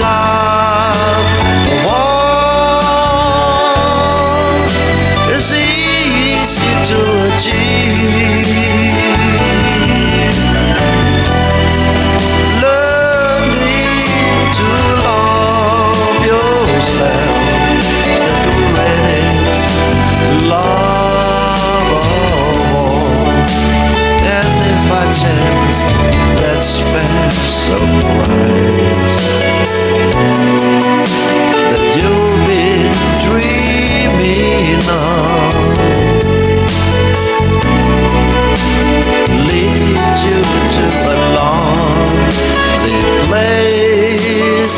love of all is easy to achieve. Learning to love yourself is the greatest love of all. And if by chance that special prize that you've been dreaming of leads you to a lonely place,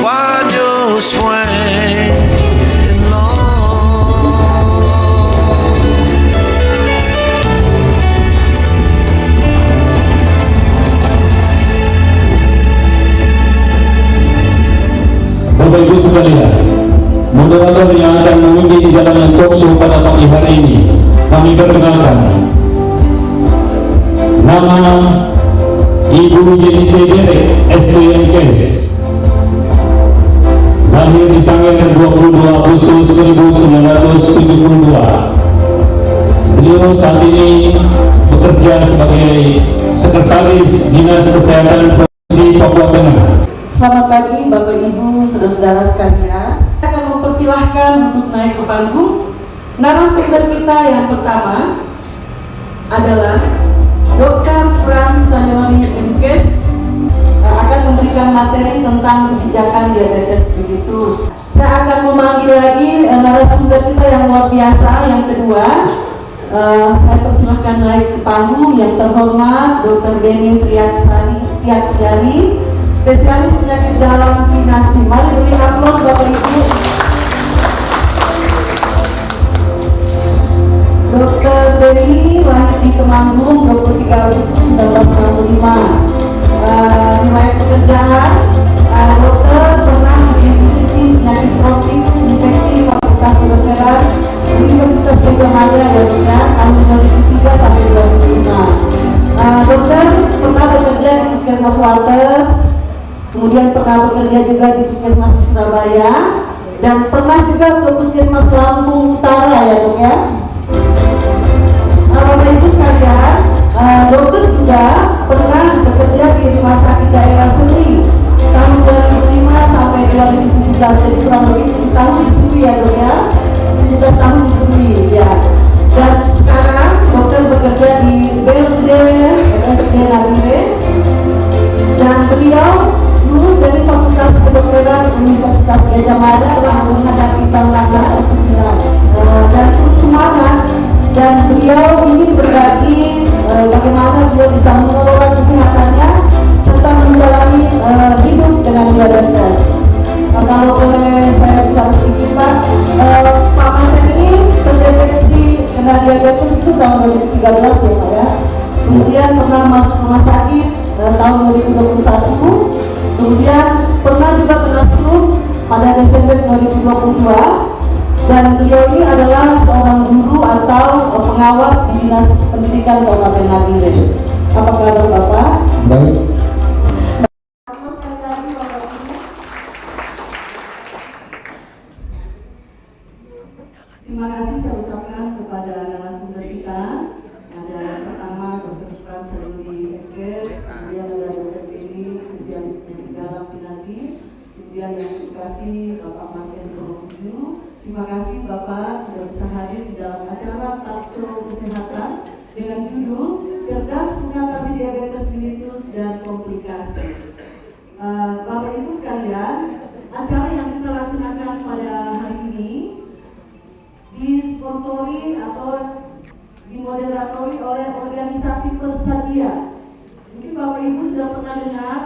find your strength in love. Bapak Ibu sekalian, moderator yang akan memimpin jalannya talk show pada pagi hari ini, kami perkenalkan nama Ibu Yeni Cedere STMKes, lahir di Sangir 22 Agustus 1972. Beliau saat ini bekerja sebagai Sekretaris Dinas Kesehatan Provinsi Papua Tengah. Selamat pagi Bapak Ibu, saudara-saudara sekalian. Saya akan mempersilahkan untuk naik ke panggung. Narasumber kita yang pertama adalah Dr. Franz Tanjoni MKes, akan memberikan materi tentang kebijakan diabetes mellitus. Saya akan memanggil lagi narasumber kita yang luar biasa yang kedua. Saya persilahkan naik ke panggung yang terhormat Dr. Beni Triaksari, spesialis penyakit dalam finasi. Mari beri aplaus Bapak Ibu. Dr. Beni lahir di Temanggung 23 Agustus 1965. Riwayat pekerjaan, dokter pernah di divisi penyakit tropik infeksi Fakultas Kedokteran Universitas Gadjah Mada ya, tahun 2003 sampai 2005. Dokter pernah bekerja di Puskesmas Wates, kemudian pernah bekerja juga di Puskesmas Surabaya, dan pernah juga ke Puskesmas Lampung Utara ya dok ya. Bapak Ibu sekalian, dokter juga pernah bekerja di Rumah Sakit Daerah Seri tahun 2005 sampai 2017, jadi kurang lebih 7 tahun di Seri ya dok ya, 17 tahun di Seri ya. Dan sekarang dokter bekerja di BUMD RSUD Nabire, dan beliau lulus dari Fakultas Kedokteran Universitas Gadjah Mada telah menghadapi tahun ajaran 9 dan semangat, dan beliau ingin berbagi bagaimana beliau bisa mengelola kesehatannya serta menjalani hidup dengan diabetes. Kalau boleh saya bicara sedikit Pak, Pak Manten ini terdeteksi kena diabetes itu tahun 2013 ya Pak ya. Kemudian pernah masuk rumah sakit tahun 2021. Kemudian pernah juga kena stroke pada Desember 2022, dan beliau ini adalah seorang guru atau pengawas di Dinas Pendidikan Kabupaten Nabire. Apa kabar Bapak? Baik. Sekali lagi Bapak Ibu. Terima kasih saya ucapkan kepada narasumber kita. Ada yang pertama Dr. Franz Tanjoni MKes, kemudian ada Dr. Beni, spesialis penyakit dalam finasi, kemudian yang dikasih Bapak Martin Purwokuju. Terima kasih Bapak sudah bisa hadir di dalam acara talkshow kesehatan dengan judul Cerdas Mengatasi Diabetes Mellitus dan Komplikasi. Bapak Ibu sekalian, acara yang kita laksanakan pada hari ini disponsori atau dimoderatori oleh organisasi Persadia. Mungkin Bapak Ibu sudah pernah dengar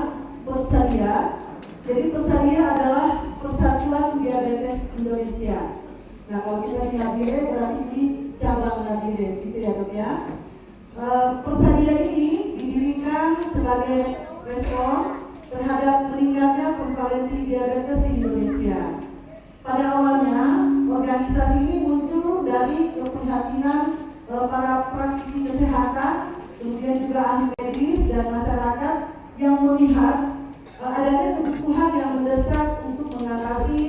Persadia. Jadi Persadia adalah Persatuan Diabetes Indonesia. Nah kalau kita di Nabire berarti ini cabang Nabire, gitu ya dok ya. Persadia ini didirikan sebagai respon terhadap meningkatnya prevalensi diabetes di Indonesia. Pada awalnya organisasi ini muncul dari keprihatinan para praktisi kesehatan, kemudian juga ahli medis dan masyarakat yang melihat adanya kebutuhan yang mendesak untuk mengatasi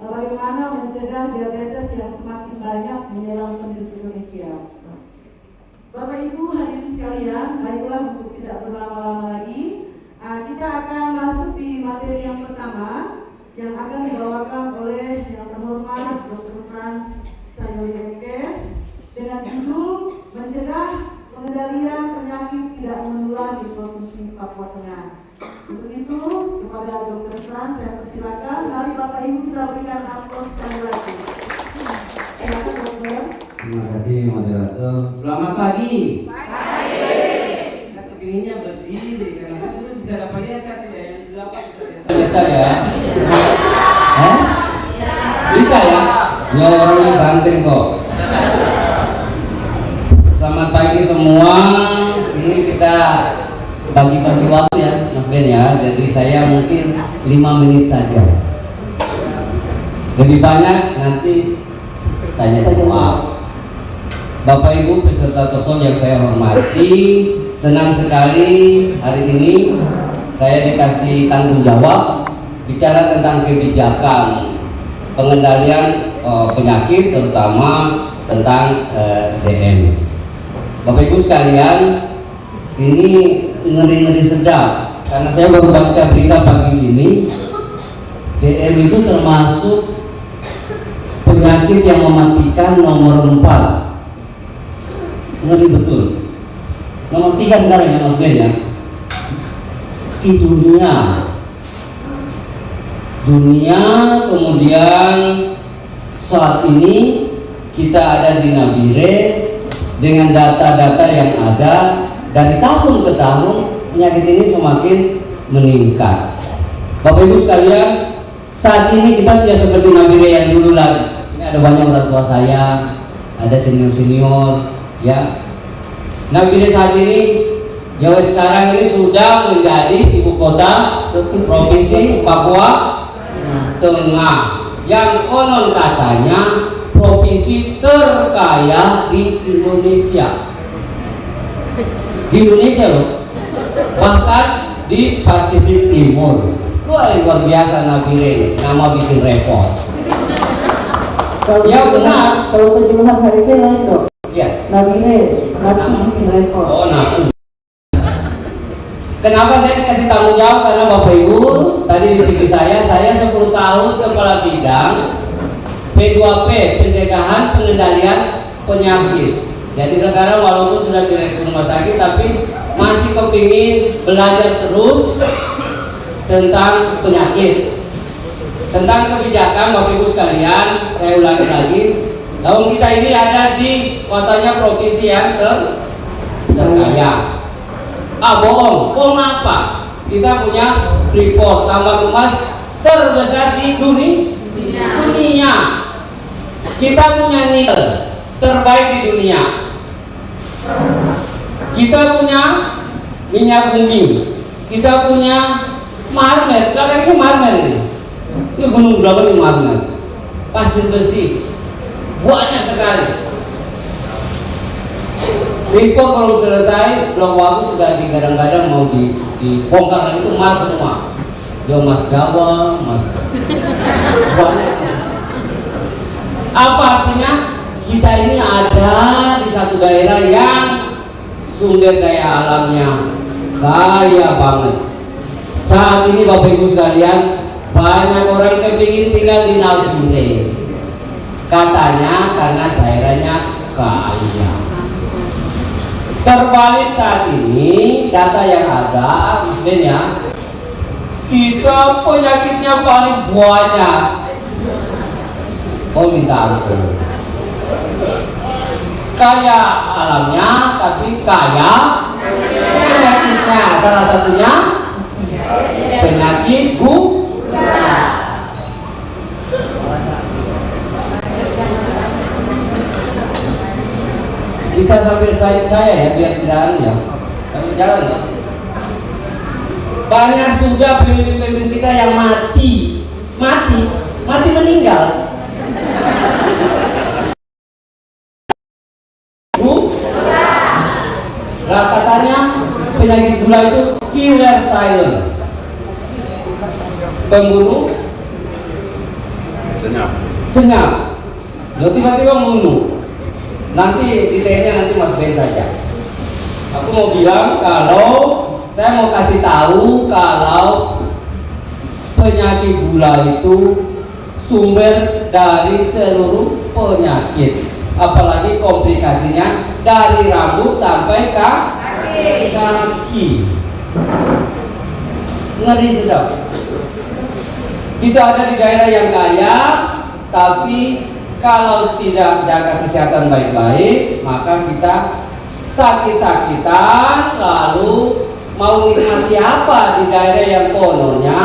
bagaimana mencegah diabetes yang semakin banyak menyerang penduduk Indonesia. Bapak Ibu hadirin sekalian, baiklah untuk tidak berlama-lama lagi, kita akan masuk di materi yang pertama yang akan dibawakan oleh yang terhormat Dr. Frans Sayuri MKes dengan judul Mencegah Pengendalian Penyakit Tidak Menular di Provinsi Papua Tengah. Untuk itu, kepada Dr. Frans saya persilakan. Mari Bapak Ibu kita berikan aplaus sekali lagi. Silakan Dokter. Terima kasih moderator. Selamat pagi. Saya kepinginnya berdiri karena saya dulu bisa dapat lihat tidak yang di belakang. Bisa ya? Bisa ya? Ya orangnya banteng kok. Selamat pagi semua. Ini kita bagi-bagi waktu ya Mas Ben ya. Jadi saya mungkin 5 menit saja. Lebih banyak nanti tanya jawab. Bapak Ibu peserta TOSOL yang saya hormati, senang sekali hari ini saya dikasih tanggung jawab bicara tentang kebijakan pengendalian penyakit, terutama tentang DM. Bapak Ibu sekalian, ini ngeri-ngeri sedap karena saya baru baca berita pagi ini. DM itu termasuk penyakit yang mematikan nomor 4. Ngeri betul. Nomor 3 sekarang ya Mas Ben ya, di dunia. Kemudian saat ini kita ada di Nabire dengan data-data yang ada dari tahun ke tahun penyakit ini semakin meningkat. Bapak Ibu sekalian, saat ini kita tidak seperti Nabire yang dulu lagi. Ini ada banyak orang tua saya, ada senior-senior ya. Nabire saat ini Jawa sekarang ini sudah menjadi ibu kota provinsi Papua Tengah yang konon katanya provinsi terkaya di Indonesia. Di Indonesia loh, bahkan di Pasifik Timur. Wah luar biasa Nabire, nama bikin repot. Ya benar. Kalau penyuluhan HIV lain dok. Ya. Nabire, nafsu bikin rekor. Oh nafsu. Kenapa saya dikasih tanggung jawab? Karena Bapak Ibu tadi di sini saya 10 tahun kepala bidang P2P, pencegahan pengendalian penyakit. Jadi sekarang walaupun sudah direktur rumah sakit tapi masih kepingin belajar terus tentang penyakit, tentang kebijakan. Bapak Ibu sekalian, saya ulangi lagi, tahun kita ini ada di kotanya provinsi yang terkaya. Bohong apa? Kita punya Freeport tambang emas terbesar di dunia. Kita punya nikel terbaik di dunia. Kita punya minyak bumi. Kita punya marmer. Belakang ini marmer ini. Ini gunung belakang ini marmer. Pasir bersih. Banyak sekali. Freeport kalau selesai, blok waktu sudah digadang-gadang mau dibongkar itu emas semua. Ya emas Jawa, emas banyak. Apa artinya? Kita ini ada di satu daerah yang sumber daya alamnya kaya banget. Saat ini Bapak Ibu sekalian, banyak orang kepingin tinggal di Nabire. Katanya karena daerahnya kaya. Terbalik saat ini data yang ada sebenarnya kita penyakitnya paling banyak. Oh minta ampun. Kaya alamnya tapi kaya penyakitnya. Salah satunya penyakit gula. Bisa sambil slide saya ya biar tidak anu ya. Sambil jalan ya. Banyak sudah pemimpin-pemimpin kita yang mati meninggal. Lah katanya penyakit gula itu killer silent. pembunuh senyap. Lo tiba-tiba membunuh. Nanti detailnya nanti Mas Ben saja. Aku mau bilang kalau saya mau kasih tahu kalau penyakit gula itu sumber dari seluruh penyakit, apalagi komplikasinya dari rambut sampai kaki. Ngeri sedap. Kita ada di daerah yang kaya, tapi kalau tidak jaga kesehatan baik-baik, maka kita sakit-sakitan, lalu mau nikmati apa di daerah yang kononnya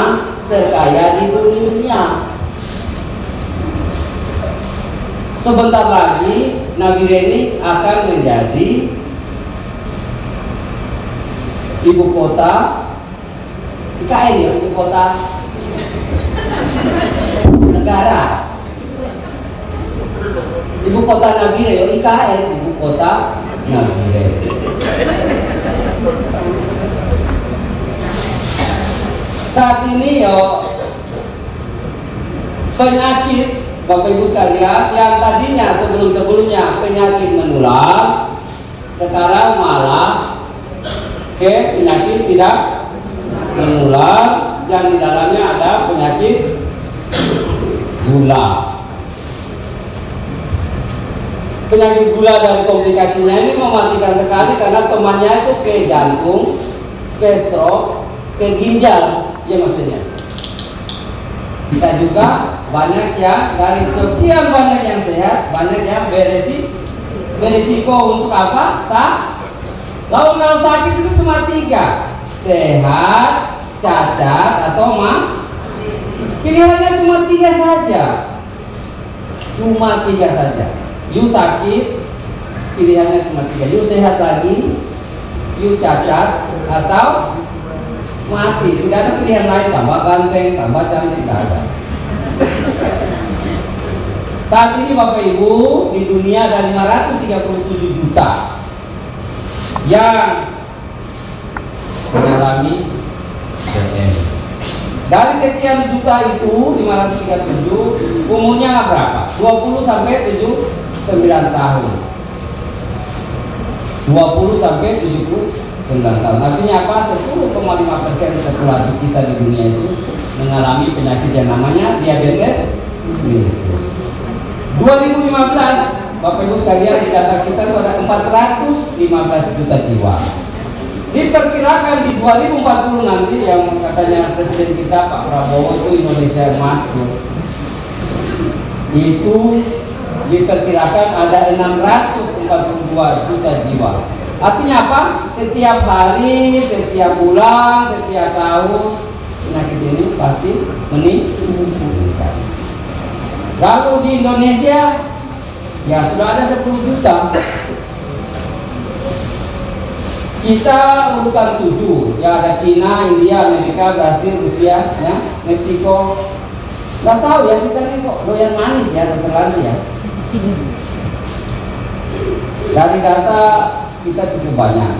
terkaya di dunia. Sebentar lagi Nabire ini akan menjadi ibu kota IKN, ya, ibu kota negara. Ibu kota Nabire, ya, IKN, ibu kota Nabire. Saat ini yo penyakit Bapak Ibu sekalian yang tadinya sebelum-sebelumnya penyakit menular, sekarang malah penyakit tidak menular yang di dalamnya ada penyakit gula. Penyakit gula dan komplikasinya ini mematikan sekali karena temannya itu ke jantung, ke stroke, ke ginjal, ya maksudnya. Kita juga banyak yang dari sekian banyak yang sehat, banyak yang beresiko untuk apa? Lalu kalau sakit itu cuma 3, sehat, cacat, atau mati. Pilihannya cuma 3 saja. Cuma 3 saja. You sakit, pilihannya cuma 3. You sehat lagi, you cacat, atau mati. Tidak ada pilihan lain, tambah ganteng, tambah cantik, tidak ada. Saat ini Bapak Ibu di dunia ada 537 juta yang mengalami DM. Dari sekian juta itu 537 umurnya berapa? 20 sampai 79 tahun. 20 sampai 79 tahun. Artinya apa? 10,5% populasi kita di dunia itu mengalami penyakit yang namanya diabetes mellitus. 2015 Bapak Ibu sekalian di data kita itu ada 415 juta jiwa. Diperkirakan di 2040 nanti yang katanya Presiden kita Pak Prabowo itu Indonesia emas itu diperkirakan ada 642 juta jiwa. Artinya apa? Setiap hari, setiap bulan, setiap tahun penyakit ini pasti meningkat. Lalu di Indonesia ya sudah ada 10 juta. Kita urutan 7, ya ada Cina, India, Amerika, Brasil, Rusia, ya, Meksiko. Nggak tahu ya kita ini kok doyan manis ya, terlanjur ya. Dari data kita cukup banyak.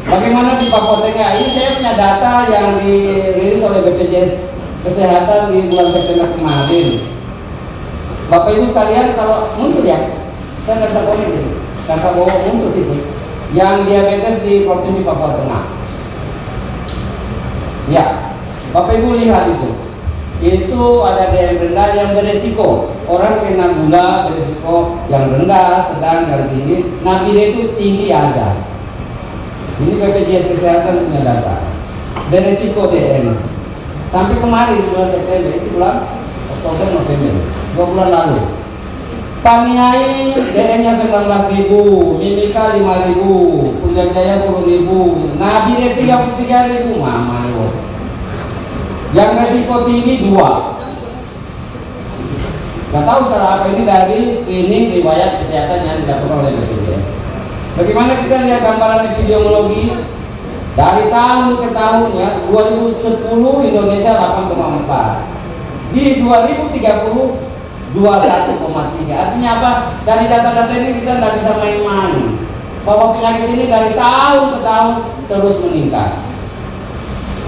Bagaimana di Papua Tengah? Ini saya punya data yang dirilis oleh BPJS Kesehatan di bulan September kemarin. Bapak Ibu sekalian kalau muncul ya, saya nggak bisa komen itu, kata bahwa muncul situ. Yang diabetes di Provinsi Papua Tengah. Ya, Bapak Ibu lihat itu. Itu ada DM rendah yang beresiko. Orang kena gula beresiko yang rendah, sedang, dan tinggi. Nabire itu tinggi ada. Ini BPJS Kesehatan punya data. Beresiko DM. Sampai kemarin bulan September, itu bulan Oktober, November, 2 bulan lalu. Paniai DM-nya 19.000, Mimika 5.000, Puncak Jaya 10.000, Nabire 33.000, mama yo. Yang resiko tinggi 2. Gak tahu setelah apa ini dari screening riwayat kesehatan yang dilakukan oleh BPJS. Bagaimana kita lihat gambaran epidemiologi dari tahun ke tahun ya, 2010 Indonesia 8,4, di 2030 21,3. Artinya apa? Dari data-data ini kita tidak bisa main-main bahwa penyakit ini dari tahun ke tahun terus meningkat.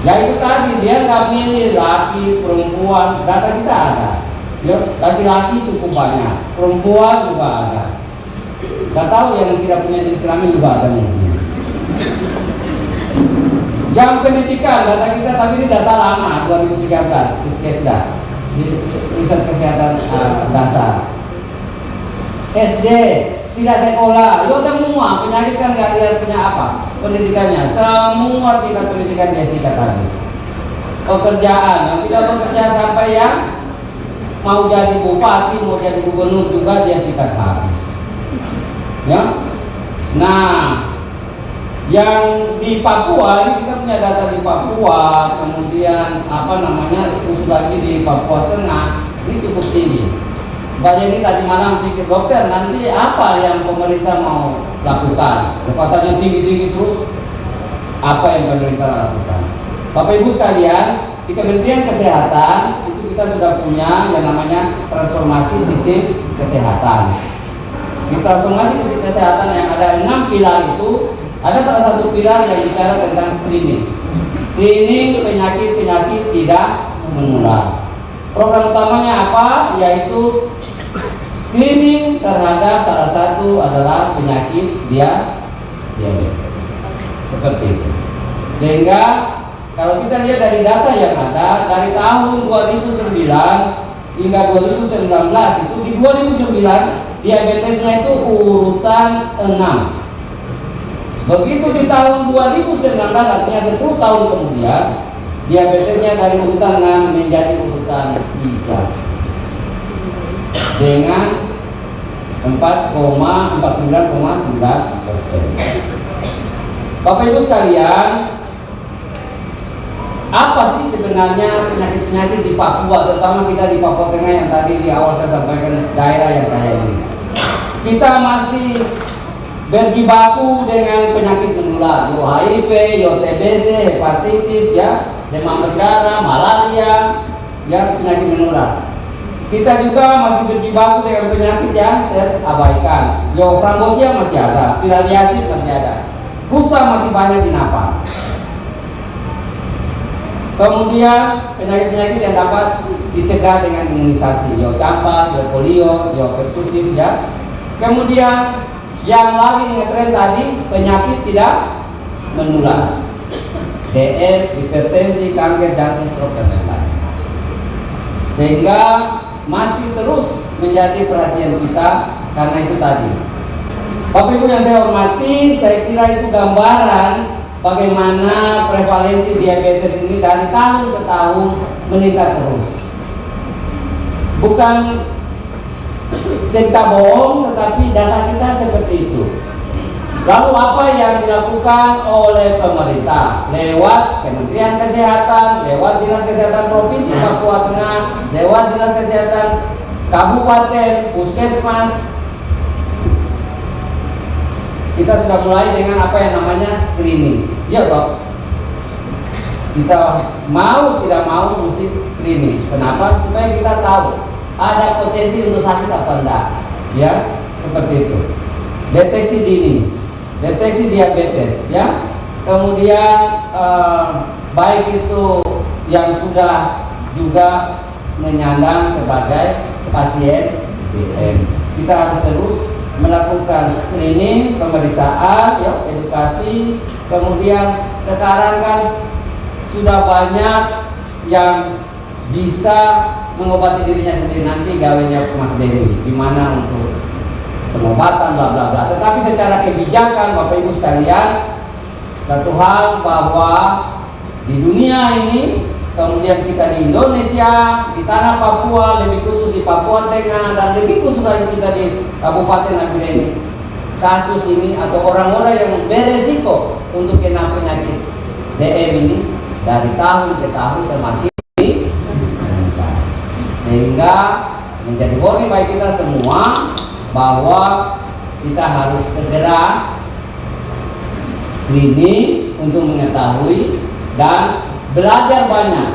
Ya itu tadi, dia nggak milih laki, perempuan, data kita ada. Ya, laki-laki cukup banyak, perempuan juga ada. Nggak tahu yang tidak punya jenis kelamin juga ada mungkin. Jam pendidikan, data kita, tapi ini data lama, 2013, Iskesda, riset kesehatan dasar. SD, tidak sekolah, yo semua penyakit kan nggak lihat punya apa pendidikannya, semua tingkat pendidikan dia sikat habis. Pekerjaan yang tidak bekerja sampai yang mau jadi bupati, mau jadi gubernur juga dia sikat habis. Ya, nah yang di Papua ini kita punya data di Papua, kemudian khusus lagi di Papua Tengah ini cukup tinggi. Mbak Yeni tadi malam pikir, dokter nanti apa yang pemerintah mau lakukan? Katanya tinggi-tinggi terus, apa yang pemerintah lakukan? Bapak Ibu sekalian, di Kementerian Kesehatan itu kita sudah punya yang namanya transformasi sistem kesehatan. Di transformasi sistem kesehatan yang ada 6 pilar itu, ada salah satu pilar yang bicara tentang screening. Screening penyakit-penyakit tidak menular. Program utamanya apa? Yaitu screening terhadap salah satu adalah penyakit diabetes. Seperti itu. Sehingga kalau kita lihat dari data yang ada dari tahun 2009 hingga 2019 itu, di 2009 diabetesnya itu urutan 6. Begitu di tahun 2019, artinya 10 tahun kemudian, diabetesnya dari urutan 6 menjadi urutan 3 dengan 49,9%. Bapak Ibu sekalian, apa sih sebenarnya penyakit-penyakit di Papua, terutama kita di Papua Tengah yang tadi di awal saya sampaikan daerah yang kaya ini? Kita masih berjibaku dengan penyakit menular, yo HIV, yo TBC, hepatitis, ya, demam berdarah, malaria, ya, penyakit menular. Kita juga masih berjibaku dengan penyakit yang terabaikan. Yo thrombosia masih ada, filariasis masih ada, kusta masih banyak di Napang. Kemudian penyakit-penyakit yang dapat dicegah dengan imunisasi, yo campak, yo polio, yo pertusis, ya. Kemudian yang lagi ngetren tadi penyakit tidak menular, DR, hipertensi, kanker jantung, stroke dan lain-lain. Sehingga masih terus menjadi perhatian kita karena itu tadi. Bapak Ibu yang saya hormati, saya kira itu gambaran bagaimana prevalensi diabetes ini dari tahun ke tahun meningkat terus. Bukan cerita bohong, tetapi data kita seperti itu. Lalu apa yang dilakukan oleh pemerintah lewat Kementerian Kesehatan, lewat Dinas Kesehatan Provinsi Papua Tengah, lewat Dinas Kesehatan Kabupaten, Puskesmas, kita sudah mulai dengan apa yang namanya screening. Ya toh, kita mau tidak mau mesti screening. Kenapa? Supaya kita tahu ada potensi untuk sakit apa enggak, ya, seperti itu. Deteksi dini, deteksi diabetes, ya. Kemudian baik itu yang sudah juga menyandang sebagai pasien DM, kita harus terus melakukan screening, pemeriksaan, ya, edukasi. Kemudian sekarang kan sudah banyak yang bisa mengobati dirinya sendiri, nanti gawenya Mas Denny gimana untuk pengobatan bla bla bla. Tetapi secara kebijakan Bapak Ibu sekalian, satu hal bahwa di dunia ini, kemudian kita di Indonesia, di tanah Papua, lebih khusus di Papua Tengah dan lebih khusus lagi kita di Kabupaten Abilene, kasus ini atau orang-orang yang beresiko untuk kena penyakit DM ini dari tahun ke tahun semakin meningkat. Sehingga menjadi warning bagi kita semua bahwa kita harus segera screening untuk mengetahui dan belajar banyak,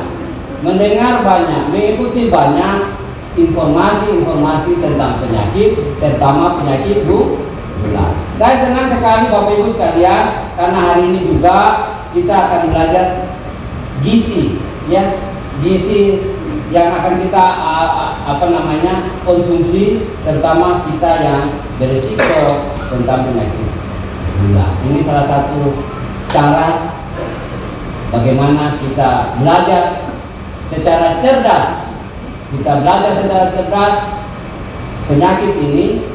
mendengar banyak, mengikuti banyak informasi-informasi tentang penyakit, terutama penyakit menular. Saya senang sekali Bapak Ibu sekalian karena hari ini juga kita akan belajar gizi, ya, gizi yang akan kita konsumsi, terutama kita yang berisiko tentang penyakit gula. Ini salah satu cara bagaimana kita belajar secara cerdas. Kita belajar secara cerdas penyakit ini,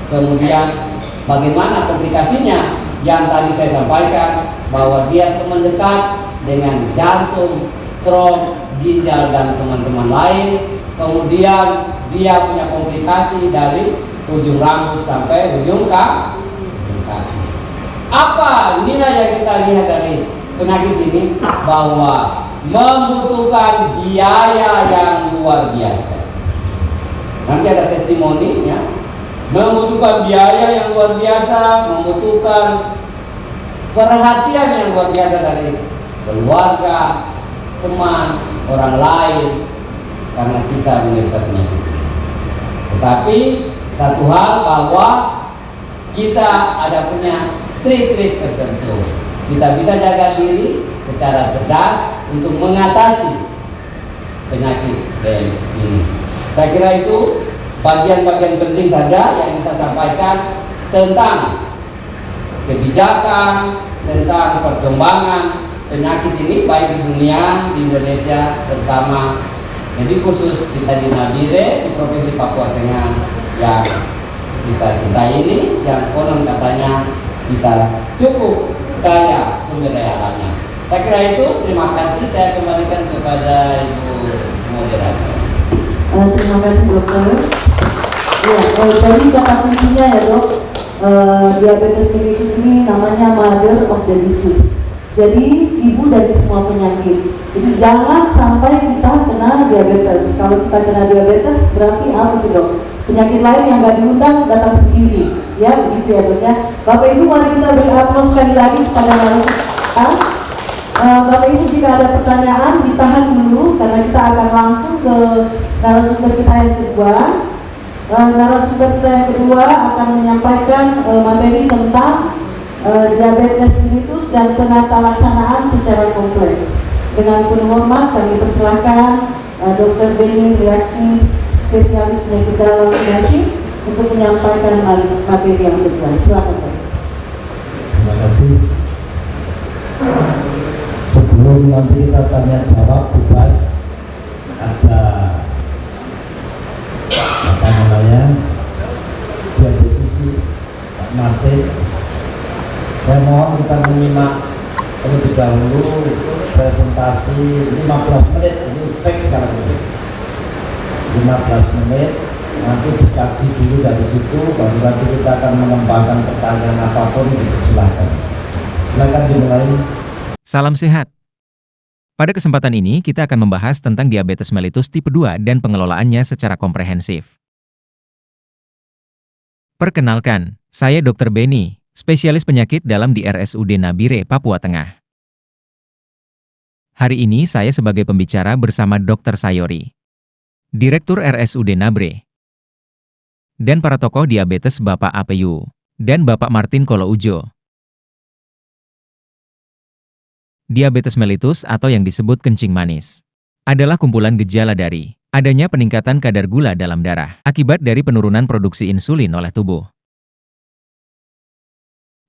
kemudian bagaimana komplikasinya yang tadi saya sampaikan, bahwa dia mendekat dengan jantung, stroke, ginjal dan teman-teman lain. Kemudian dia punya komplikasi dari ujung rambut sampai ujung kaki. Apa nilai yang kita lihat dari penyakit ini? Bahwa membutuhkan biaya yang luar biasa. Nanti ada testimoninya. Membutuhkan biaya yang luar biasa, membutuhkan perhatian yang luar biasa dari keluarga, teman, orang lain, karena kita menderita penyakit. Tetapi satu hal, bahwa kita ada punya trik-trik tertentu. Kita bisa jaga diri secara cerdas untuk mengatasi penyakit ini. Saya kira itu bagian-bagian penting saja yang bisa sampaikan tentang kebijakan, tentang perkembangan penyakit ini, baik di dunia, di Indonesia, terutama lebih khusus kita di Nabire, di Provinsi Papua Tengah yang kita cintai ini, yang konon katanya kita cukup kaya sumber daya alamnya. Saya kira itu. Terima kasih. Saya kembalikan kepada Ibu moderator. Terima kasih dokter. Ya, jadi kata kuncinya ya dok, diabetes mellitus ini namanya mother of the disease. Jadi ibu dari semua penyakit. Jadi jangan sampai kita kena diabetes. Kalau kita kena diabetes berarti apa itu dok? Penyakit lain yang nggak diundang datang sendiri. Ya begitu ya dok ya. Bapak Ibu, mari kita beri aplaus sekali lagi kepada narasumber. Bapak Ibu, jika ada pertanyaan ditahan dulu karena kita akan langsung ke narasumber kita yang kedua. Narasumber kita yang kedua akan menyampaikan materi tentang diabetes mellitus dan penata laksanaan secara kompleks. Dengan penuh hormat kami persilahkan Dr. Beni Reaksi, spesialis penyakit dalam koordinasi, untuk menyampaikan materi yang kedua. Silakan Pak. Terima kasih. Sebelum nanti kita tanya jawab bebas, ada apa namanya diabetisi Pak Martin. Saya mohon kita menyimak terlebih dahulu presentasi 15 menit, ini fix sekarang ini 15 menit, nanti dikaji dulu dari situ, baru nanti kita akan mengembangkan pertanyaan apapun, silakan dimulai. Salam sehat. Pada kesempatan ini kita akan membahas tentang diabetes mellitus tipe 2 dan pengelolaannya secara komprehensif. Perkenalkan, saya Dr. Beni, spesialis penyakit dalam di RSUD Nabire, Papua Tengah. Hari ini saya sebagai pembicara bersama Dr. Sayori, Direktur RSUD Nabre, dan para tokoh diabetes Bapak APU dan Bapak Martin Koloujo. Diabetes mellitus atau yang disebut kencing manis adalah kumpulan gejala dari adanya peningkatan kadar gula dalam darah akibat dari penurunan produksi insulin oleh tubuh.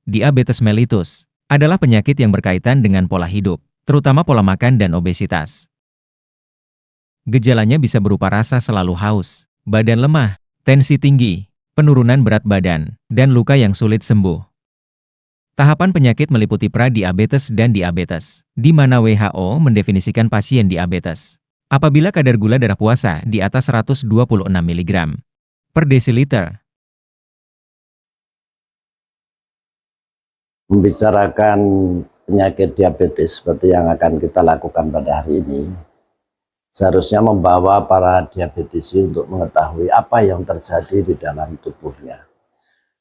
Diabetes mellitus adalah penyakit yang berkaitan dengan pola hidup, terutama pola makan dan obesitas. Gejalanya bisa berupa rasa selalu haus, badan lemah, tensi tinggi, penurunan berat badan, dan luka yang sulit sembuh. Tahapan penyakit meliputi pradiabetes dan diabetes, di mana WHO mendefinisikan pasien diabetes apabila kadar gula darah puasa di atas 126 mg per desiliter. Membicarakan penyakit diabetes seperti yang akan kita lakukan pada hari ini, seharusnya membawa para diabetisi untuk mengetahui apa yang terjadi di dalam tubuhnya.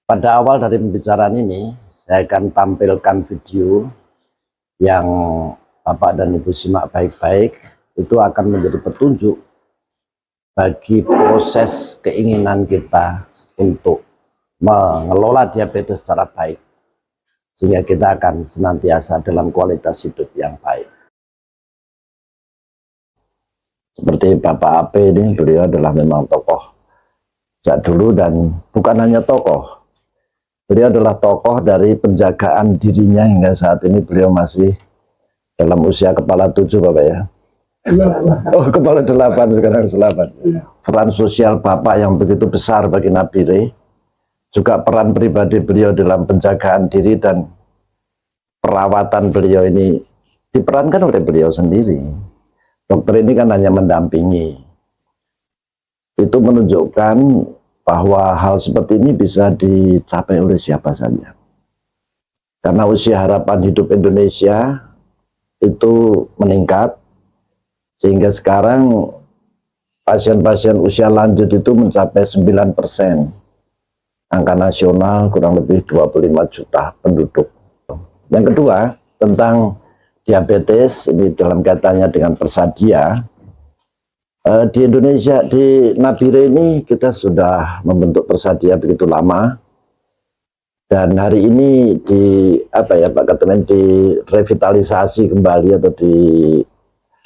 Pada awal dari pembicaraan ini, saya akan tampilkan video yang Bapak dan Ibu simak baik-baik. Itu akan menjadi petunjuk bagi proses keinginan kita untuk mengelola diabetes secara baik, sehingga kita akan senantiasa dalam kualitas hidup yang baik. Seperti Bapak AP ini, beliau adalah memang tokoh sejak dulu, dan bukan hanya tokoh, beliau adalah tokoh dari penjagaan dirinya hingga saat ini. Beliau masih dalam usia kepala 7 Bapak ya. Oh, kepala 8 sekarang, 8. Peran sosial Bapak yang begitu besar bagi Nabire, juga peran pribadi beliau dalam penjagaan diri dan perawatan beliau ini diperankan oleh beliau sendiri. Dokter ini kan hanya mendampingi. Itu menunjukkan bahwa hal seperti ini bisa dicapai oleh siapa saja. Karena usia harapan hidup Indonesia itu meningkat, sehingga sekarang pasien-pasien usia lanjut itu mencapai 9%. Angka nasional kurang lebih 25 juta penduduk. Yang kedua, tentang diabetes, ini dalam kaitannya dengan Persadia. Di Indonesia, di Nabire ini kita sudah membentuk Persadia begitu lama, dan hari ini Pak Ketemen direvitalisasi kembali atau di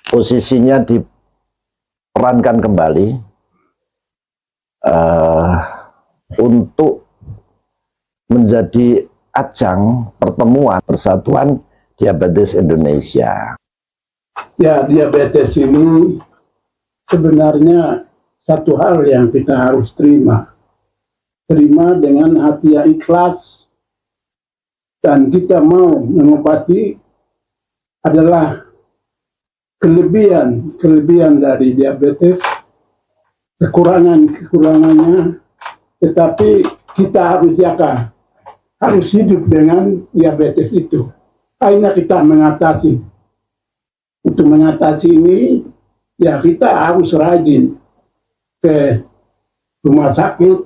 posisinya diperankan kembali untuk menjadi ajang pertemuan persatuan diabetes Indonesia. Ya, diabetes ini sebenarnya satu hal yang kita harus terima dengan hati yang ikhlas, dan kita mau mengobati adalah kelebihan dari diabetes, kekurangannya, tetapi kita harus jaga, harus hidup dengan diabetes itu. Akhirnya kita mengatasi. Untuk mengatasi ini, ya kita harus rajin ke rumah sakit,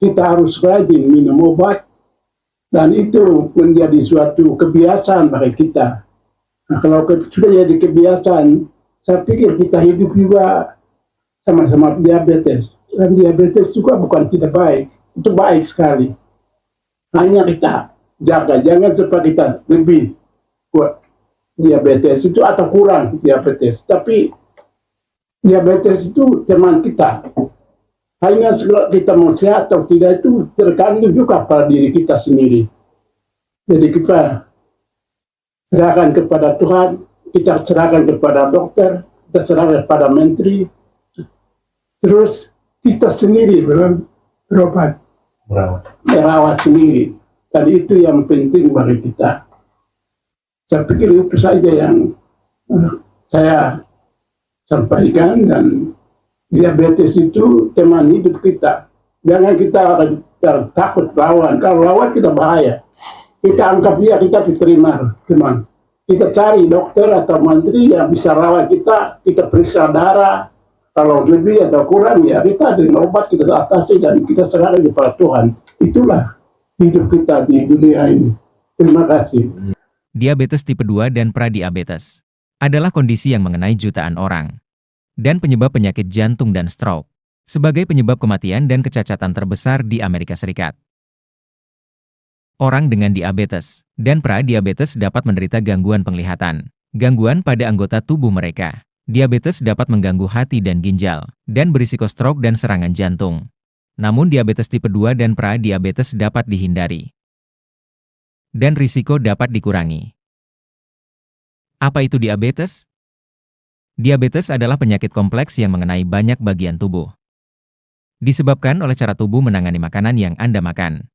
kita harus rajin minum obat, dan itu menjadi suatu kebiasaan bagi kita. Nah, kalau sudah jadi kebiasaan, saya pikir kita hidup juga sama-sama diabetes. Dan diabetes juga bukan tidak baik, itu baik sekali. Hanya kita jaga, jangan sampai kita lebih buat diabetes itu atau kurang diabetes, tapi diabetes itu teman kita. Hanya kita mau sehat atau tidak itu tergantung juga pada diri kita sendiri. Jadi kita serahkan kepada Tuhan, kita serahkan kepada dokter, kita serahkan kepada menteri, terus kita sendiri berobat, merawat sendiri, dan itu yang penting bagi kita. Saya pikir itu saja yang saya sampaikan, dan diabetes itu teman hidup kita. Jangan kita takut lawan, kalau lawan kita bahaya. Kita anggap dia, kita diterima teman. Kita cari dokter atau menteri yang bisa rawat kita, kita periksa darah, kalau lebih atau kurang ya kita dengan obat kita atasi dan kita serahkan kepada Tuhan. Itulah hidup kita di dunia ini. Terima kasih. Diabetes tipe 2 dan pradiabetes adalah kondisi yang mengenai jutaan orang dan penyebab penyakit jantung dan stroke sebagai penyebab kematian dan kecacatan terbesar di Amerika Serikat. Orang dengan diabetes dan pradiabetes dapat menderita gangguan penglihatan, gangguan pada anggota tubuh mereka. Diabetes dapat mengganggu hati dan ginjal dan berisiko stroke dan serangan jantung. Namun diabetes tipe 2 dan pradiabetes dapat dihindari dan risiko dapat dikurangi. Apa itu diabetes? Diabetes adalah penyakit kompleks yang mengenai banyak bagian tubuh. Disebabkan oleh cara tubuh menangani makanan yang Anda makan.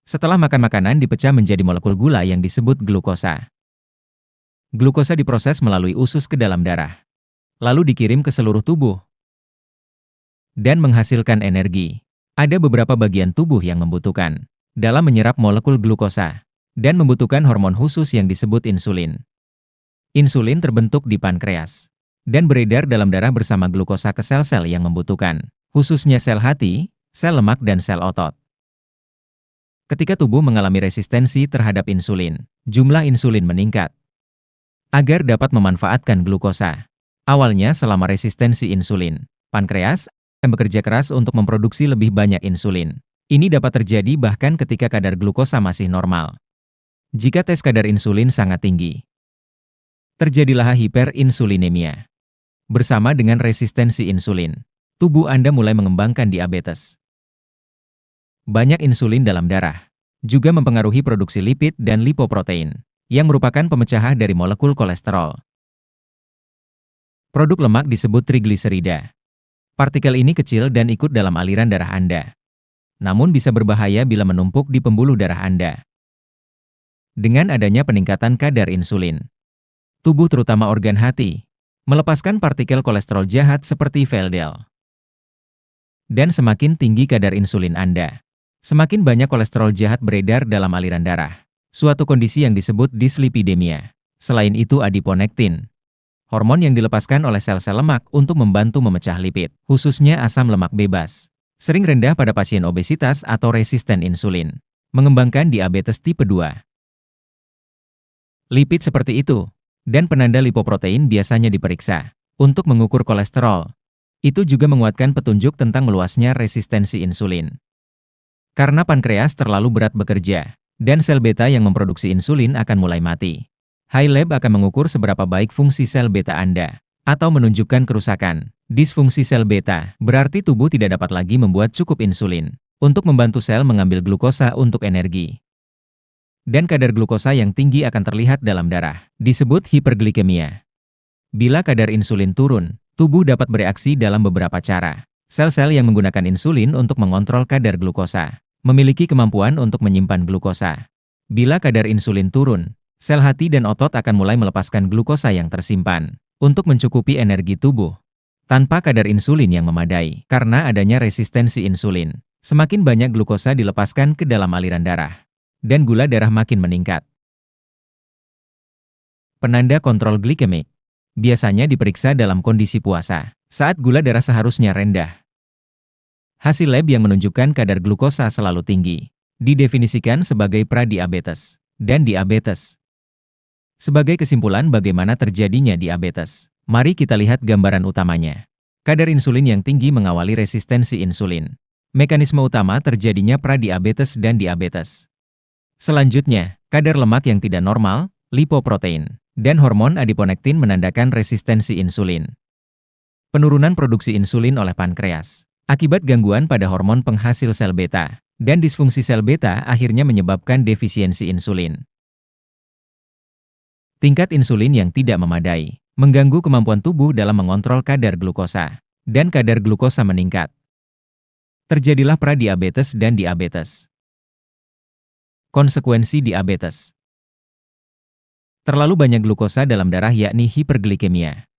Setelah makan makanan dipecah menjadi molekul gula yang disebut glukosa. Glukosa diproses melalui usus ke dalam darah, lalu dikirim ke seluruh tubuh dan menghasilkan energi. Ada beberapa bagian tubuh yang membutuhkan dalam menyerap molekul glukosa dan membutuhkan hormon khusus yang disebut insulin. Insulin terbentuk di pankreas dan beredar dalam darah bersama glukosa ke sel-sel yang membutuhkan, khususnya sel hati, sel lemak, dan sel otot. Ketika tubuh mengalami resistensi terhadap insulin, jumlah insulin meningkat. Agar dapat memanfaatkan glukosa, awalnya selama resistensi insulin, pankreas akan bekerja keras untuk memproduksi lebih banyak insulin. Ini dapat terjadi bahkan ketika kadar glukosa masih normal. Jika tes kadar insulin sangat tinggi, terjadilah hiperinsulinemia. Bersama dengan resistensi insulin, tubuh Anda mulai mengembangkan diabetes. Banyak insulin dalam darah juga mempengaruhi produksi lipid dan lipoprotein, yang merupakan pemecah dari molekul kolesterol. Produk lemak disebut trigliserida. Partikel ini kecil dan ikut dalam aliran darah Anda, namun bisa berbahaya bila menumpuk di pembuluh darah Anda. Dengan adanya peningkatan kadar insulin, tubuh terutama organ hati, melepaskan partikel kolesterol jahat seperti VLDL. Dan semakin tinggi kadar insulin Anda, semakin banyak kolesterol jahat beredar dalam aliran darah, suatu kondisi yang disebut dislipidemia. Selain itu adiponektin, hormon yang dilepaskan oleh sel-sel lemak untuk membantu memecah lipid, khususnya asam lemak bebas, sering rendah pada pasien obesitas atau resisten insulin, mengembangkan diabetes tipe 2. Lipid seperti itu, dan penanda lipoprotein biasanya diperiksa untuk mengukur kolesterol. Itu juga menguatkan petunjuk tentang meluasnya resistensi insulin. Karena pankreas terlalu berat bekerja, dan sel beta yang memproduksi insulin akan mulai mati. High Lab akan mengukur seberapa baik fungsi sel beta Anda, atau menunjukkan kerusakan. Disfungsi sel beta berarti tubuh tidak dapat lagi membuat cukup insulin untuk membantu sel mengambil glukosa untuk energi. Dan kadar glukosa yang tinggi akan terlihat dalam darah, disebut hiperglikemia. Bila kadar insulin turun, tubuh dapat bereaksi dalam beberapa cara. Sel-sel yang menggunakan insulin untuk mengontrol kadar glukosa memiliki kemampuan untuk menyimpan glukosa. Bila kadar insulin turun, sel hati dan otot akan mulai melepaskan glukosa yang tersimpan untuk mencukupi energi tubuh. Tanpa kadar insulin yang memadai, karena adanya resistensi insulin, semakin banyak glukosa dilepaskan ke dalam aliran darah, dan gula darah makin meningkat. Penanda kontrol glikemik biasanya diperiksa dalam kondisi puasa, saat gula darah seharusnya rendah. Hasil lab yang menunjukkan kadar glukosa selalu tinggi, didefinisikan sebagai pradiabetes dan diabetes. Sebagai kesimpulan bagaimana terjadinya diabetes, mari kita lihat gambaran utamanya. Kadar insulin yang tinggi mengawali resistensi insulin. Mekanisme utama terjadinya pradiabetes dan diabetes. Selanjutnya, kadar lemak yang tidak normal, lipoprotein, dan hormon adiponektin menandakan resistensi insulin. Penurunan produksi insulin oleh pankreas akibat gangguan pada hormon penghasil sel beta, dan disfungsi sel beta akhirnya menyebabkan defisiensi insulin. Tingkat insulin yang tidak memadai mengganggu kemampuan tubuh dalam mengontrol kadar glukosa, dan kadar glukosa meningkat. Terjadilah pradiabetes dan diabetes. Konsekuensi diabetes. Terlalu banyak glukosa dalam darah yakni hiperglikemia,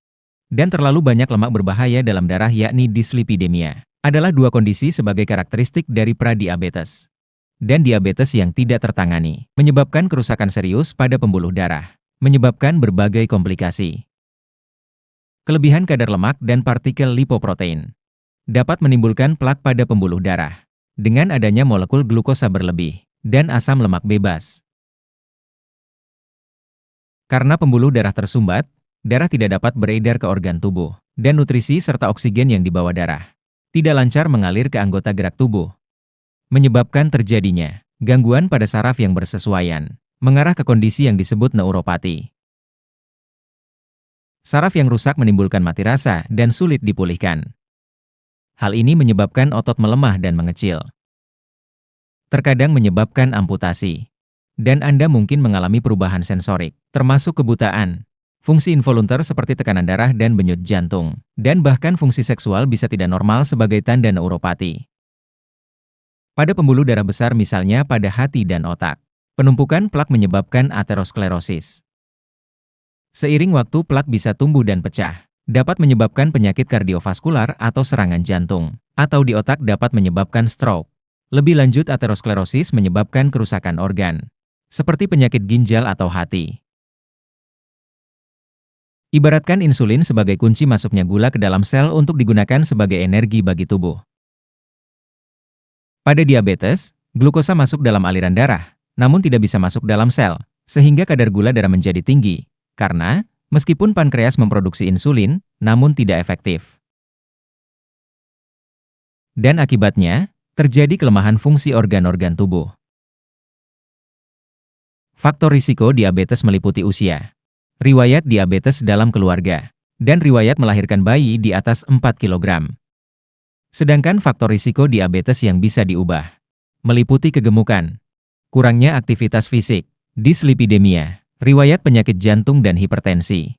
dan terlalu banyak lemak berbahaya dalam darah yakni dislipidemia, adalah dua kondisi sebagai karakteristik dari pradiabetes. Dan diabetes yang tidak tertangani menyebabkan kerusakan serius pada pembuluh darah, menyebabkan berbagai komplikasi. Kelebihan kadar lemak dan partikel lipoprotein dapat menimbulkan plak pada pembuluh darah dengan adanya molekul glukosa berlebih dan asam lemak bebas. Karena pembuluh darah tersumbat, darah tidak dapat beredar ke organ tubuh, dan nutrisi serta oksigen yang dibawa darah tidak lancar mengalir ke anggota gerak tubuh, menyebabkan terjadinya gangguan pada saraf yang bersesuaian, mengarah ke kondisi yang disebut neuropati. Saraf yang rusak menimbulkan mati rasa dan sulit dipulihkan. Hal ini menyebabkan otot melemah dan mengecil. Terkadang menyebabkan amputasi. Dan Anda mungkin mengalami perubahan sensorik, termasuk kebutaan, fungsi involunter seperti tekanan darah dan denyut jantung, dan bahkan fungsi seksual bisa tidak normal sebagai tanda neuropati. Pada pembuluh darah besar misalnya pada hati dan otak, penumpukan plak menyebabkan aterosklerosis. Seiring waktu plak bisa tumbuh dan pecah, dapat menyebabkan penyakit kardiovaskular atau serangan jantung, atau di otak dapat menyebabkan stroke. Lebih lanjut aterosklerosis menyebabkan kerusakan organ, seperti penyakit ginjal atau hati. Ibaratkan insulin sebagai kunci masuknya gula ke dalam sel untuk digunakan sebagai energi bagi tubuh. Pada diabetes, glukosa masuk dalam aliran darah, namun tidak bisa masuk dalam sel, sehingga kadar gula darah menjadi tinggi, karena meskipun pankreas memproduksi insulin, namun tidak efektif. Dan akibatnya, terjadi kelemahan fungsi organ-organ tubuh. Faktor risiko diabetes meliputi usia, riwayat diabetes dalam keluarga, dan riwayat melahirkan bayi di atas 4 kg. Sedangkan faktor risiko diabetes yang bisa diubah meliputi kegemukan, kurangnya aktivitas fisik, dislipidemia, riwayat penyakit jantung dan hipertensi,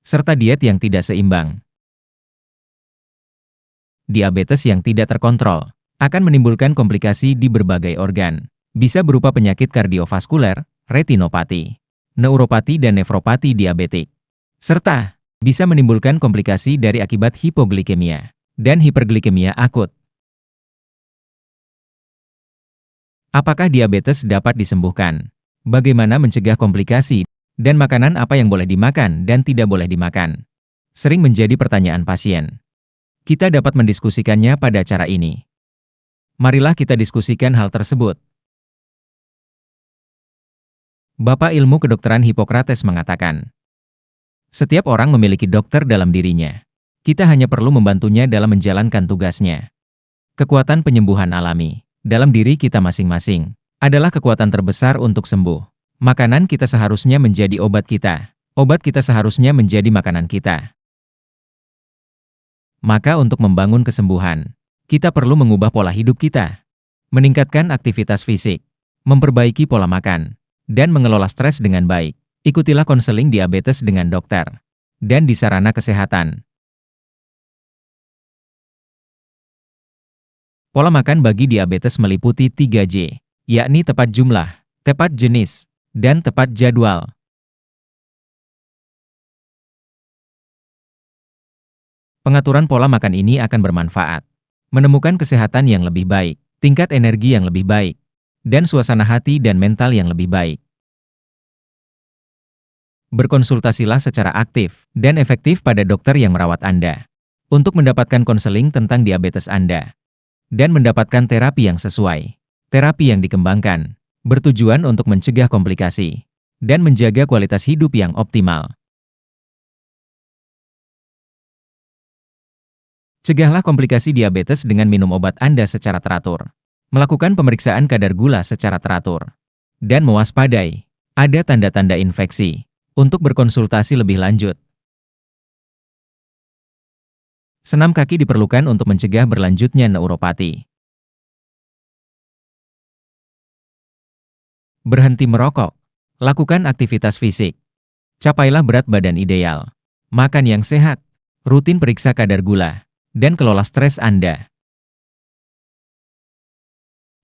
serta diet yang tidak seimbang. Diabetes yang tidak terkontrol akan menimbulkan komplikasi di berbagai organ. Bisa berupa penyakit kardiovaskuler, retinopati, neuropati dan nefropati diabetik, serta bisa menimbulkan komplikasi dari akibat hipoglikemia dan hiperglikemia akut. Apakah diabetes dapat disembuhkan? Bagaimana mencegah komplikasi? Dan makanan apa yang boleh dimakan dan tidak boleh dimakan? Sering menjadi pertanyaan pasien. Kita dapat mendiskusikannya pada acara ini. Marilah kita diskusikan hal tersebut. Bapak Ilmu Kedokteran Hippocrates mengatakan, setiap orang memiliki dokter dalam dirinya. Kita hanya perlu membantunya dalam menjalankan tugasnya. Kekuatan penyembuhan alami dalam diri kita masing-masing adalah kekuatan terbesar untuk sembuh. Makanan kita seharusnya menjadi obat kita. Obat kita seharusnya menjadi makanan kita. Maka untuk membangun kesembuhan, kita perlu mengubah pola hidup kita, meningkatkan aktivitas fisik, memperbaiki pola makan, dan mengelola stres dengan baik. Ikutilah konseling diabetes dengan dokter dan di sarana kesehatan. Pola makan bagi diabetes meliputi 3J, yakni tepat jumlah, tepat jenis, dan tepat jadwal. Pengaturan pola makan ini akan bermanfaat, menemukan kesehatan yang lebih baik, tingkat energi yang lebih baik, dan suasana hati dan mental yang lebih baik. Berkonsultasilah secara aktif dan efektif pada dokter yang merawat Anda untuk mendapatkan konseling tentang diabetes Anda dan mendapatkan terapi yang sesuai. Terapi yang dikembangkan bertujuan untuk mencegah komplikasi dan menjaga kualitas hidup yang optimal. Cegahlah komplikasi diabetes dengan minum obat Anda secara teratur, melakukan pemeriksaan kadar gula secara teratur, dan mewaspadai ada tanda-tanda infeksi untuk berkonsultasi lebih lanjut. Senam kaki diperlukan untuk mencegah berlanjutnya neuropati. Berhenti merokok, lakukan aktivitas fisik, capailah berat badan ideal, makan yang sehat, rutin periksa kadar gula, dan kelola stres Anda.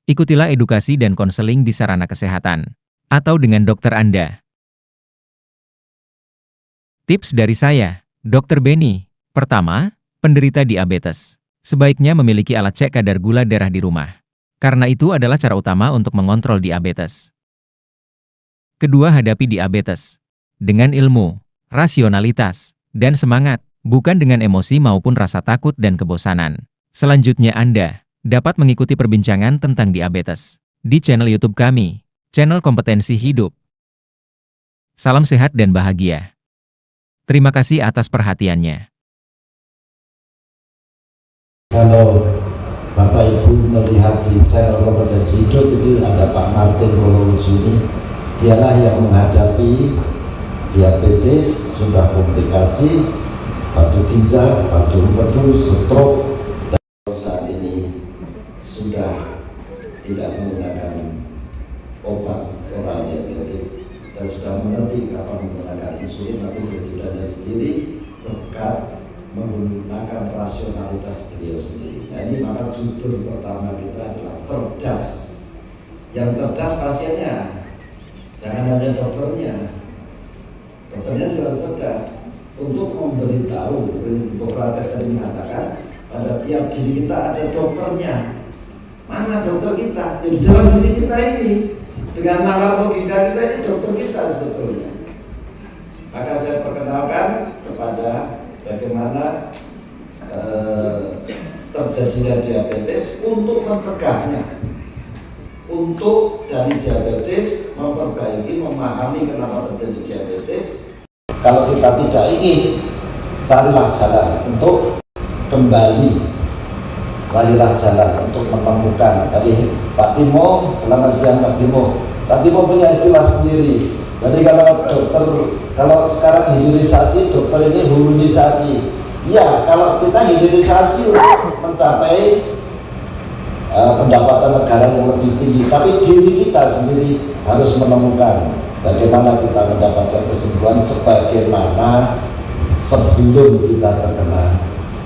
Ikutilah edukasi dan konseling di sarana kesehatan atau dengan dokter Anda. Tips dari saya, Dr. Benny. Pertama, penderita diabetes sebaiknya memiliki alat cek kadar gula darah di rumah, karena itu adalah cara utama untuk mengontrol diabetes. Kedua, hadapi diabetes dengan ilmu, rasionalitas, dan semangat, bukan dengan emosi maupun rasa takut dan kebosanan. Selanjutnya Anda dapat mengikuti perbincangan tentang diabetes di channel YouTube kami, channel Kompetensi Hidup. Salam sehat dan bahagia. Terima kasih atas perhatiannya. Kalau Bapak Ibu melihat di channel Kompetensi Hidup itu ada Pak Martin Kololujuni, dialah yang menghadapi diabetes, sudah komplikasi, batu ginjal, batu empedu, stroke, dan saat ini sudah tidak menggunakan obat oral diabetik dan sudah mengerti kapan menggunakan insulin, tapi berbedanya sendiri berkat menggunakan rasionalitas beliau sendiri. Nah ini maka judul pertama kita adalah cerdas. Yang cerdas pasiennya, jangan hanya dokternya. Dokternya juga cerdas untuk memberitahu. Hippocrates tadi mengatakan pada tiap diri kita ada dokternya. Mana dokter kita? Di dalam diri kita ini. Dengan nalar logika kita ini dokter kita sebetulnya. Maka saya perkenalkan kepada bagaimana terjadinya diabetes untuk mencegahnya, untuk dari diabetes memperbaiki, memahami kenapa terjadi diabetes. Kalau kita tidak ingin, carilah jalan untuk kembali, carilah jalan untuk menemukan. Tadi Pak Timo, selamat siang Pak Timo. Pak Timo punya istilah sendiri, Jadi kalau sekarang hilirisasi, dokter ini hulunisasi. Ya, kalau kita hilirisasi untuk mencapai pendapatan negara yang lebih tinggi, tapi diri kita sendiri harus menemukan bagaimana kita mendapatkan kesembuhan sebagaimana sebelum kita terkena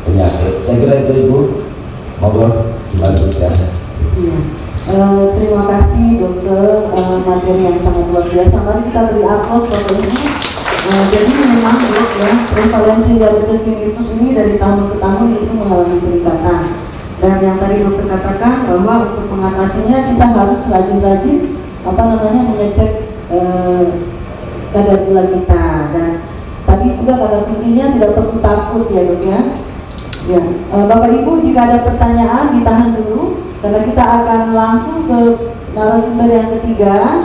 penyakit. Saya kira itu Ibu, monggo dilanjutkan. Iya. Terima kasih dokter, materi yang sangat luar biasa. Mari kita beri aplaus dokter ini. Jadi memang dok ya, prevalensi diabetes mellitus ini dari tahun ke tahun itu mengalami peningkatan. Dan yang tadi dokter katakan bahwa untuk mengatasinya kita harus rajin-rajin mengecek kadar gula kita. Dan tadi juga kata kuncinya tidak perlu takut ya dok ya. Ya, Bapak Ibu jika ada pertanyaan ditahan dulu karena kita akan langsung ke narasumber yang ketiga.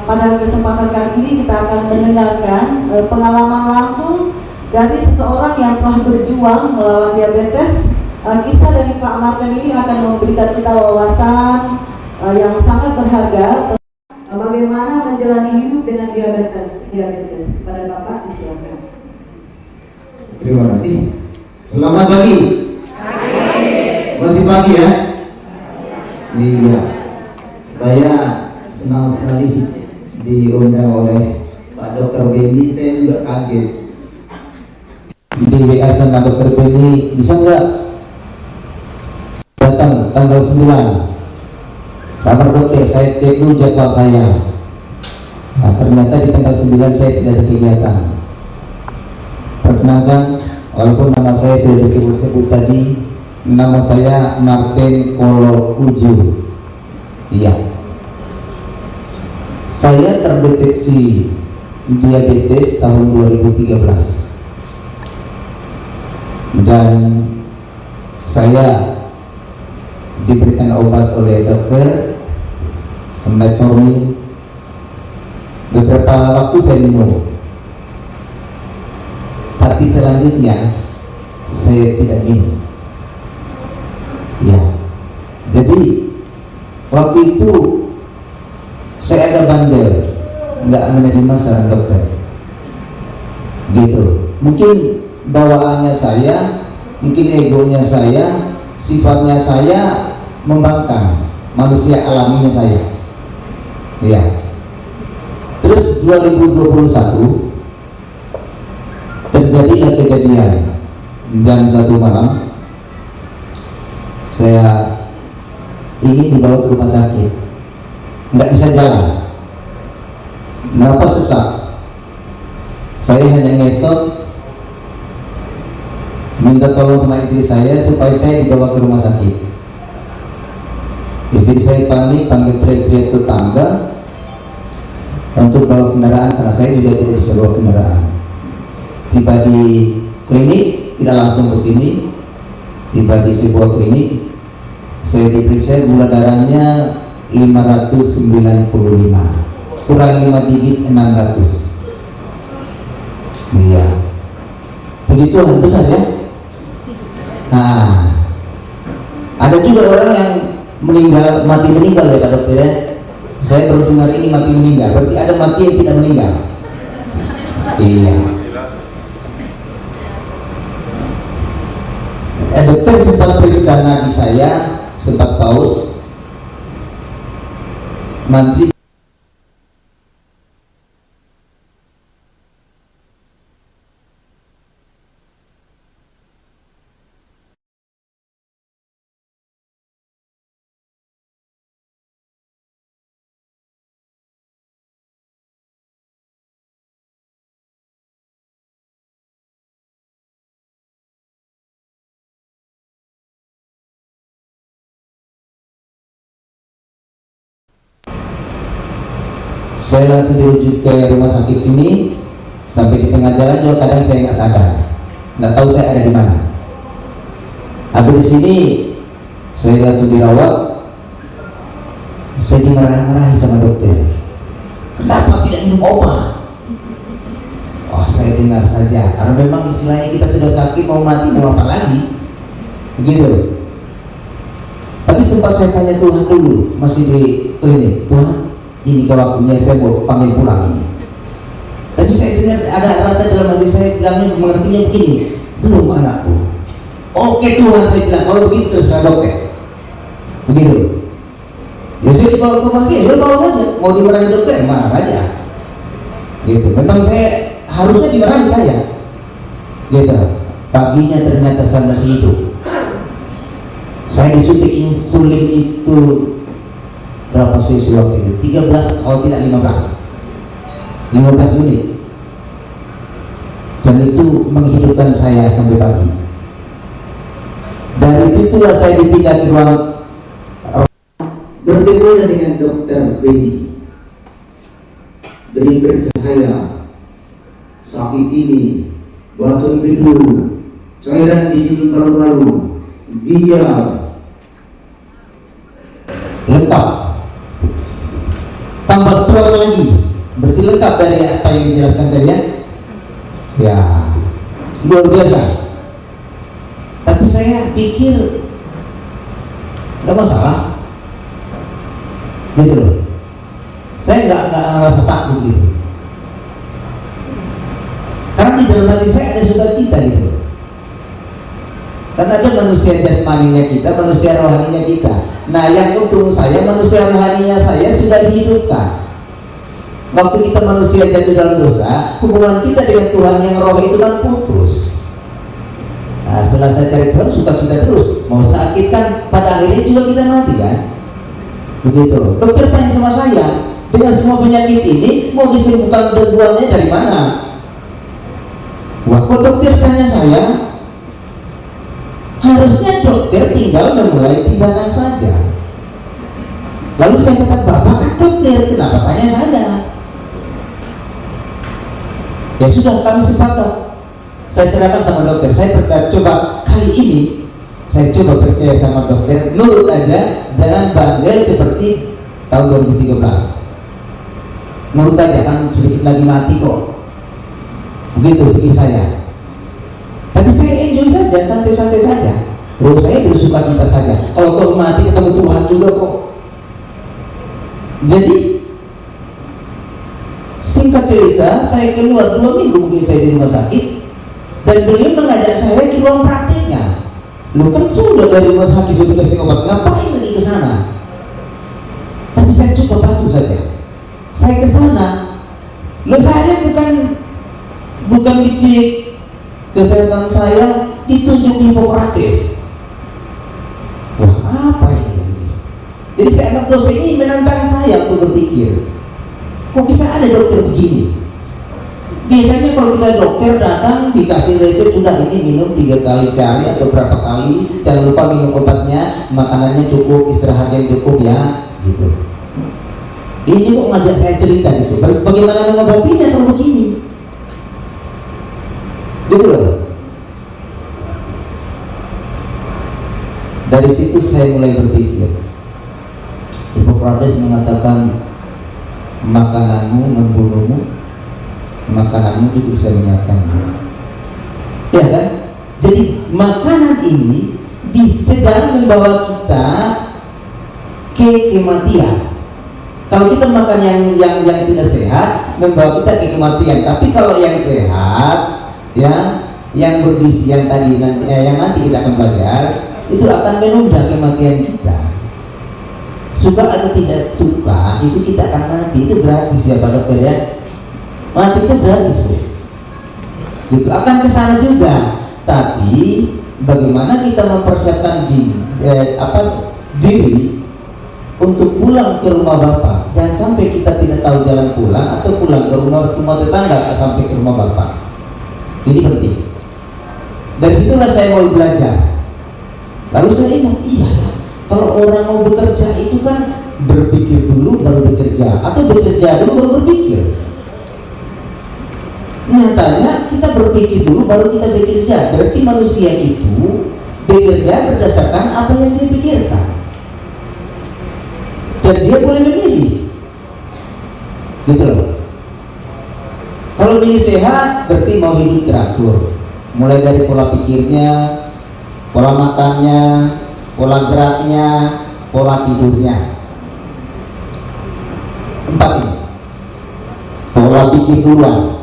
Pada kesempatan kali ini kita akan mendengarkan pengalaman langsung dari seseorang yang telah berjuang melawan diabetes. Kisah dari Pak Martin ini akan memberikan kita wawasan yang sangat berharga bagaimana menjalani hidup dengan diabetes. Pada Bapak disilakan. Terima kasih. Selamat pagi. Masih pagi ya? Iya. Saya senang sekali diundang oleh Pak Dr. Benny. Saya juga kaget. Di WA sama Dr. Benny, bisa nggak datang tanggal 9? Sabar dokter, saya cek dulu jadwal saya. Nah, ternyata di tanggal 9 saya tidak ada kegiatan. Perkenalkan, walaupun nama saya sudah disebut-sebut tadi, nama saya Martin Kolo Uju. Iya. Saya terdeteksi diabetes tahun 2013 dan saya diberikan obat oleh dokter metformin. Beberapa waktu saya minum, tapi selanjutnya saya tidak minum. Ya, jadi waktu itu saya agak bandel, nggak menerima saran dokter. Gitu. Mungkin bawaannya saya, mungkin egonya saya, sifatnya saya membangkang, manusia alaminya saya. Ya. Terus 2021 terjadilah kejadian jam 1 malam. Saya ingin dibawa ke rumah sakit, nggak bisa jalan, napas sesak. Saya hanya ngesot, minta tolong sama istri saya supaya saya dibawa ke rumah sakit. Istri saya panik, panggil teriak-teriak tetangga untuk bawa kendaraan karena saya juga tidak bisa bawa kendaraan. Tiba di klinik, tidak langsung ke sini. Tiba di sebuah klinik, saya diperiksa gula darahnya 595, kurang 5 digit 600. Iya, begitu tentu saja. Nah, ada juga orang yang meninggal, mati meninggal ya Pak Dokter ya. Saya baru dengar ini mati meninggal, berarti ada mati yang tidak meninggal. Iya. Dokter sempat periksa nadi saya, sempat paus. Mantri saya langsung dirujuk ke rumah sakit sini. Sampai di tengah jalan juga kadang saya nggak sadar, nggak tahu saya ada di mana. Habis di sini saya langsung dirawat. Saya dimarah-marahi sama dokter, kenapa tidak minum obat? Oh, saya dengar saja, karena memang istilahnya kita sudah sakit, mau mati mau apa lagi, begitu. Tapi sempat saya tanya Tuhan dulu, masih di klinik, Tuhan, ini ke waktunya saya mau panggil pulang ini. Tapi saya dengar ada rasa dalam hati saya bilangnya mengertinya begini, belum anakku. Oke Tuhan, saya bilang kalau begitu terserah dokter. Begitu. Ya saya dibawa ke rumah sakit, bawa aja. Mau dimarahin dokter, marah aja. Gitu. Memang saya harusnya dimarahin saya. Gitu. Paginya ternyata saya masih hidup. Saya disuntik insulin itu berapa sesi waktu itu? 13 kalau tidak 15 unit. Dan itu menghidupkan saya sampai pagi. Dari situlah saya dipindah ke ruang, bertemu dengan dokter Freddy. Berikan ke saya sakit ini, batu empedu, cairan di hidung paru-paru, ginjal, lengkap. Tambah stroke lagi, berarti lengkap dari apa yang dijelaskan tadi ya. Ya, luar biasa. Tapi saya pikir nggak masalah, gitu loh. Saya nggak ngerasa takut gitu, karena di dalam hati saya ada sukacita gitu loh. Karena ada manusia jasmaninya kita, manusia rohaninya kita. Nah, yang untung saya manusia rohaninya saya sudah dihidupkan. Waktu kita manusia jatuh dalam dosa, hubungan kita dengan Tuhan yang roh itu kan putus. Nah, setelah saya cari Tuhan, sukacita terus. Mau sakit kan, pada akhirnya juga kita mati kan. Begitu. Dokter tanya sama saya, dengan semua penyakit ini mau disembuhkan dua-duanya dari mana? Wah, kok dokter tanya saya? Harusnya dokter tinggal memulai tindakan saja. Lalu saya kata, Bapak kan dokter, kenapa tanya saya? Ya sudah, kami sepakat. Saya serahkan sama dokter. Saya percaya, coba kali ini saya coba percaya sama dokter, nurut aja, jangan bandel seperti tahun 2013. Nurut aja, kan sedikit lagi mati kok. Begitu bikin saya. Tapi saya enjoy saja, santai-santai saja. Terus saya bersuka cita saja. Kalau toh mati ketemu Tuhan juga kok. Jadi singkat cerita, saya keluar 2 minggu mungkin saya di rumah sakit, dan beliau mengajak saya ke ruang prakteknya. Lu kan sudah dari rumah sakit sudah dikasih obat, ngapain lagi ke sana? Tapi saya cukup patuh saja. Saya ke sana. Lu saya bukan dicek kesehatan saya, ditunjuk Hipokrates. Wah, apa ini? Jadi saya anggap dosen ini menantang saya untuk berpikir, kok bisa ada dokter begini? Biasanya kalau kita dokter datang dikasih resep, sudah ini minum 3 kali sehari atau berapa kali, jangan lupa minum obatnya, makanannya cukup, istirahatnya cukup ya, gitu. Ini kok ngajak saya cerita gitu, bagaimana mengobatinya kalau begini, gitu loh. Dari situ saya mulai berpikir. Hipokrates mengatakan, makananmu membunuhmu, makananmu juga bisa menyehatkanmu. Ya kan? Jadi makanan ini bisa membawa kita ke kematian. Kalau kita makan yang tidak sehat, membawa kita ke kematian. Tapi kalau yang sehat, ya, yang bergizi yang tadi yang nanti kita akan belajar, itu akan menunda kematian kita. Suka atau tidak suka, itu kita akan mati. Itu gratis ya Pak Dokter ya. Mati itu gratis, gitu. Akan kesana juga. Tapi bagaimana kita mempersiapkan diri untuk pulang ke rumah Bapak. Jangan sampai kita tidak tahu jalan pulang, atau pulang ke rumah tetangga sampai ke rumah Bapak. Ini penting. Dari situlah saya mau belajar. Lalu saya ingat, iya, kalau orang mau bekerja itu kan berpikir dulu baru bekerja, atau bekerja dulu baru berpikir. Nyatanya kita berpikir dulu baru kita bekerja. Berarti manusia itu bekerja berdasarkan apa yang dia pikirkan, dan dia boleh memilih, gitu loh. Kalau milih sehat berarti mau hidup teratur, mulai dari pola pikirnya, pola makannya, pola geraknya, pola tidurnya. Empat ini. Pola pikir duluan.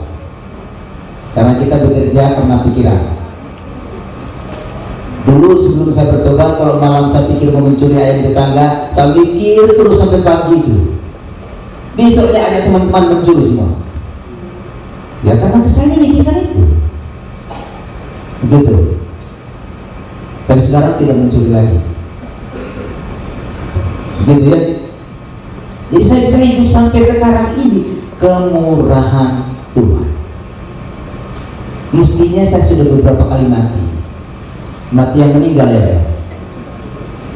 Karena kita bekerja karena pikiran. Dulu sebelum saya bertobat, kalau malam saya pikir mau mencuri ayam tetangga, saya pikir terus sampai pagi itu. Besoknya ada teman-teman mencuri semua. Ya karena saya memikirkan itu. Begitu. Dan sekarang tidak mencuri lagi. Begitu ya. Jadi saya bisa hidup sampai sekarang ini kemurahan Tuhan. Mestinya saya sudah beberapa kali mati yang meninggal ya.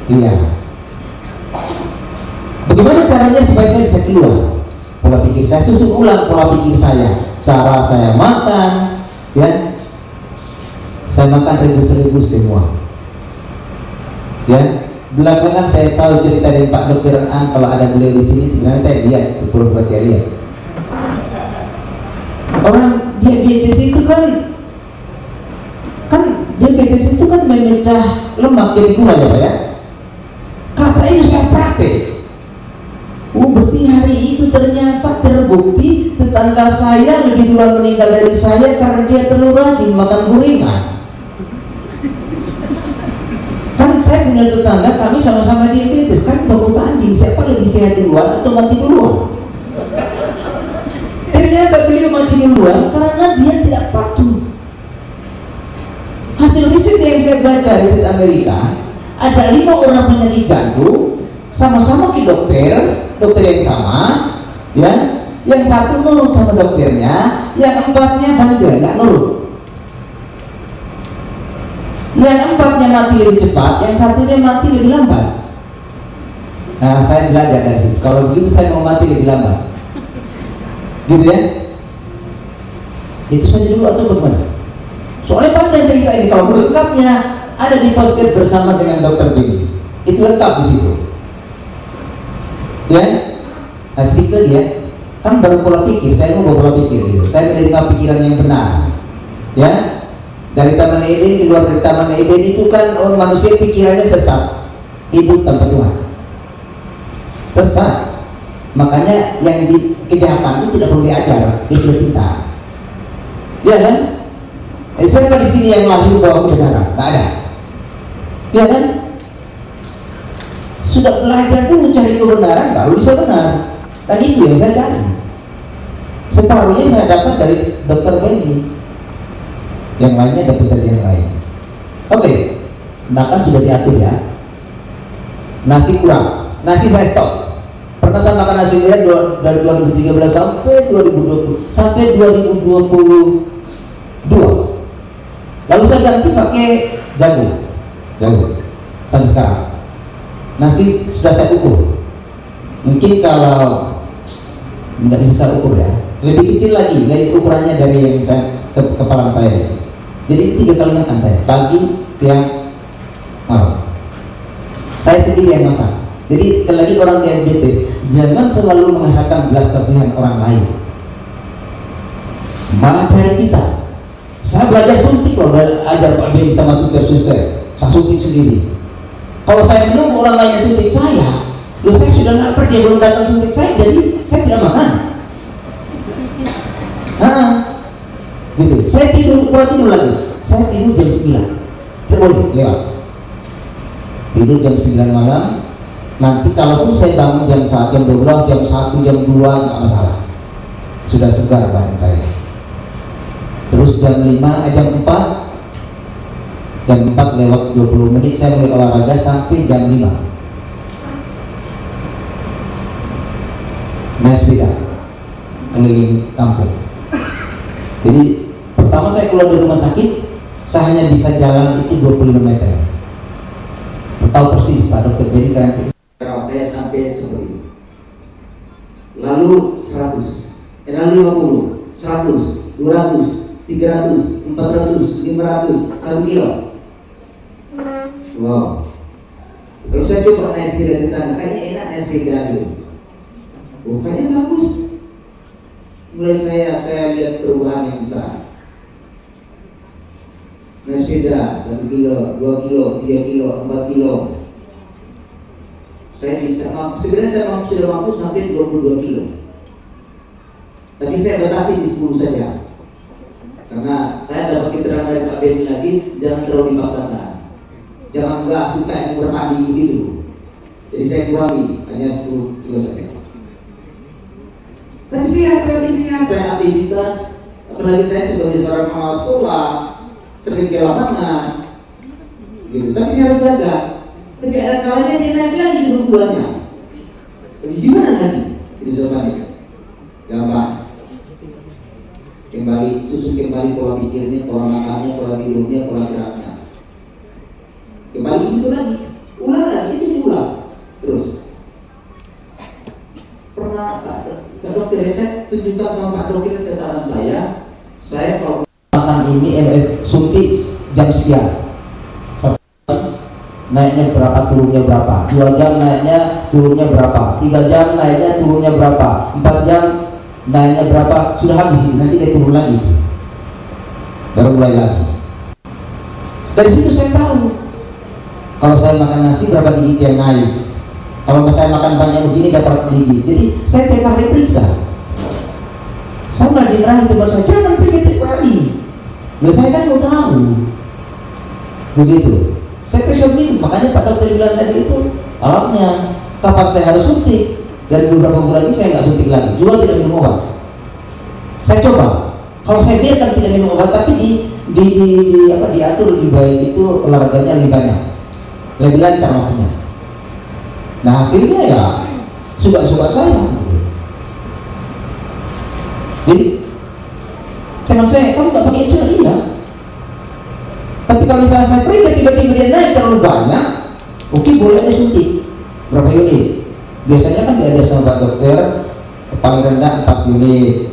Iya. Bagaimana caranya supaya saya bisa keluar pola pikir saya? Susun ulang pola pikir saya. Cara saya makan, ya. Saya makan rebus-rebus semua. Ya. Belakangan saya tahu cerita dari Pak Dokter An, kalau ada beliau di sini sebenarnya saya lihat, pura-pura lihat. Orang diabetes itu kan diabetes itu kan memecah lemak jadi gula ya Pak ya. Kata itu saya praktek. Berarti hari itu ternyata terbukti tetangga saya lebih dulu meninggal dari saya karena dia terlalu rajin makan gorengan. Kan saya punya tetangga, kami sama-sama diabetes, kan baku tanding siapa lebih sehat duluan atau mati duluan. Ternyata beliau mati duluan karena dia tidak patuh. Hasil riset yang saya baca, riset Amerika, ada 5 orang penyakit jantung sama-sama ke dokter yang sama, ya. Yang satu nurut sama dokternya, yang 4-nya bandel, nggak nurut. Yang 4-nya mati lebih cepat, yang 1-nya mati lebih lambat. Nah, saya belajar dari situ. Kalau begitu saya mau mati lebih lambat, gitu ya. Itu saja dulu atau bagaimana? Soalnya panjang cerita ini. Kalau lengkapnya ada di podcast bersama dengan Dokter Billy. Itu lengkap di situ. Ya, asli ke dia kan baru pola pikir. Saya mau pola pikir gitu. Saya menerima pikiran yang benar. Ya, dari Taman Eden, keluar dari Taman Eden itu kan manusia pikirannya sesat, hidup tanpa Tuhan, sesat. Makanya yang di kejahatan itu tidak perlu diajar, dia sudah pintar. Ya kan? Siapa di sini yang lahir bawa kebenaran? Tidak ada. Ya kan? Sudah belajar dulu cari kebenaran baru bisa benar. Dan itu yang saya cari. Separuhnya saya dapat dari Dokter Benny, yang lainnya dapat dari yang lain. Oke, makan sudah diatur ya. Nasi kurang, nasi saya stop. Pernah saya makan nasi merah dari 2013 sampai 2020 sampai 2022. Lalu saya ganti pakai jagung sampai sekarang. Nasi sudah saya ukur. Mungkin kalau tidak bisa saya ukur ya, lebih kecil lagi dari ukurannya dari yang saya kepala saya. Jadi itu 3 kali makan saya, pagi, siang, malam. Saya sendiri yang masak. Jadi sekali lagi orang diabetes, jangan selalu mengharapkan belas kasihan orang lain. Malah dari kita. Saya belajar suntik loh, ajar Pak Ben sama suster-suster. Saya suntik sendiri. Kalau saya menunggu orang lain yang suntik saya, saya sudah lapar, dia belum datang suntik saya, jadi saya tidak makan. Gitu. Saya tidur lagi. Saya tidur jam 9. Tidak boleh lewat. Tidur jam 9 malam. Nanti kalaupun saya bangun jam 1, jam 12, jam 1, jam 2 nggak masalah. Sudah segar badan saya. Terus jam 4 lewat 20 menit saya mulai olahraga sampai jam 5. Naik sepeda keliling kampung. Jadi pertama saya keluar dari rumah sakit, saya hanya bisa jalan itu 25 meter. Tahu persis Pak Dokter, jadi karena saya sampai seperti itu. Lalu 100, lalu 50, 100, 200, 300, 400, 500, 1 kilo. Wow. Kalau saya coba naik sepeda di tanah, kayaknya enak naik sepeda gitu. Oh, kayaknya bagus. Mulai saya lihat perubahan yang besar. Naik sepeda 1 kilo, 2 kilo, 3 kilo, 4 kilo. Saya bisa, sebenarnya saya sudah mampu sampai 22 kilo. Tapi saya batasi di 10 saja. Karena saya dapat keterangan dari Pak Benny lagi, jangan terlalu dipaksakan. Jangan nggak suka yang bertanding begitu. Jadi saya kurangi hanya 10 kilo saja. Tapi saya aktivitas, apalagi saya sebagai seorang pengawas sekolah, sering ke lapangan, gitu. Tapi saya harus jaga. Tapi ada kalanya dia naik lagi ke bulannya. Jadi gimana lagi? Itu jawabannya. Gampang. Kembali, susun kembali pola pikirnya, pola makannya, pola tidurnya, pola geraknya. Kembali ke situ lagi, ulang lagi, itu diulang terus. Pernah Pak Dokter, saya tunjukkan sama Pak Dokter catatan saya kalau makan ini suntik jam sekian, naiknya berapa, turunnya berapa, 2 jam naiknya, turunnya berapa, 3 jam naiknya, turunnya berapa, 4 jam naiknya berapa, sudah habis itu, nanti dia turun lagi, baru mulai lagi. Dari situ saya tahu kalau saya makan nasi berapa digit yang naik, kalau saya makan banyak begini dapat digit. Jadi saya tiap hari periksa. Saya malah dimarahin teman saya, jangan periksa tiap hari. Loh, saya kan mau tahu begitu. Saya periksa begitu, makanya Pak Dokter bilang tadi itu alatnya kapan saya harus suntik. Dan beberapa bulan ini saya nggak suntik lagi, juga tidak minum obat. Saya coba, kalau saya biarkan tidak minum obat, tapi diatur lebih baik, itu olahraganya lebih banyak, lebih lancar waktunya. Nah hasilnya ya suka-suka saya. Jadi teman saya, kamu nggak pakai insulin? Iya. Tapi kalau misalnya saya periksa tiba-tiba dia naik terlalu banyak, oke, boleh ada suntik. Berapa unit? Biasanya kan diajar sama Pak Dokter paling rendah 4 unit,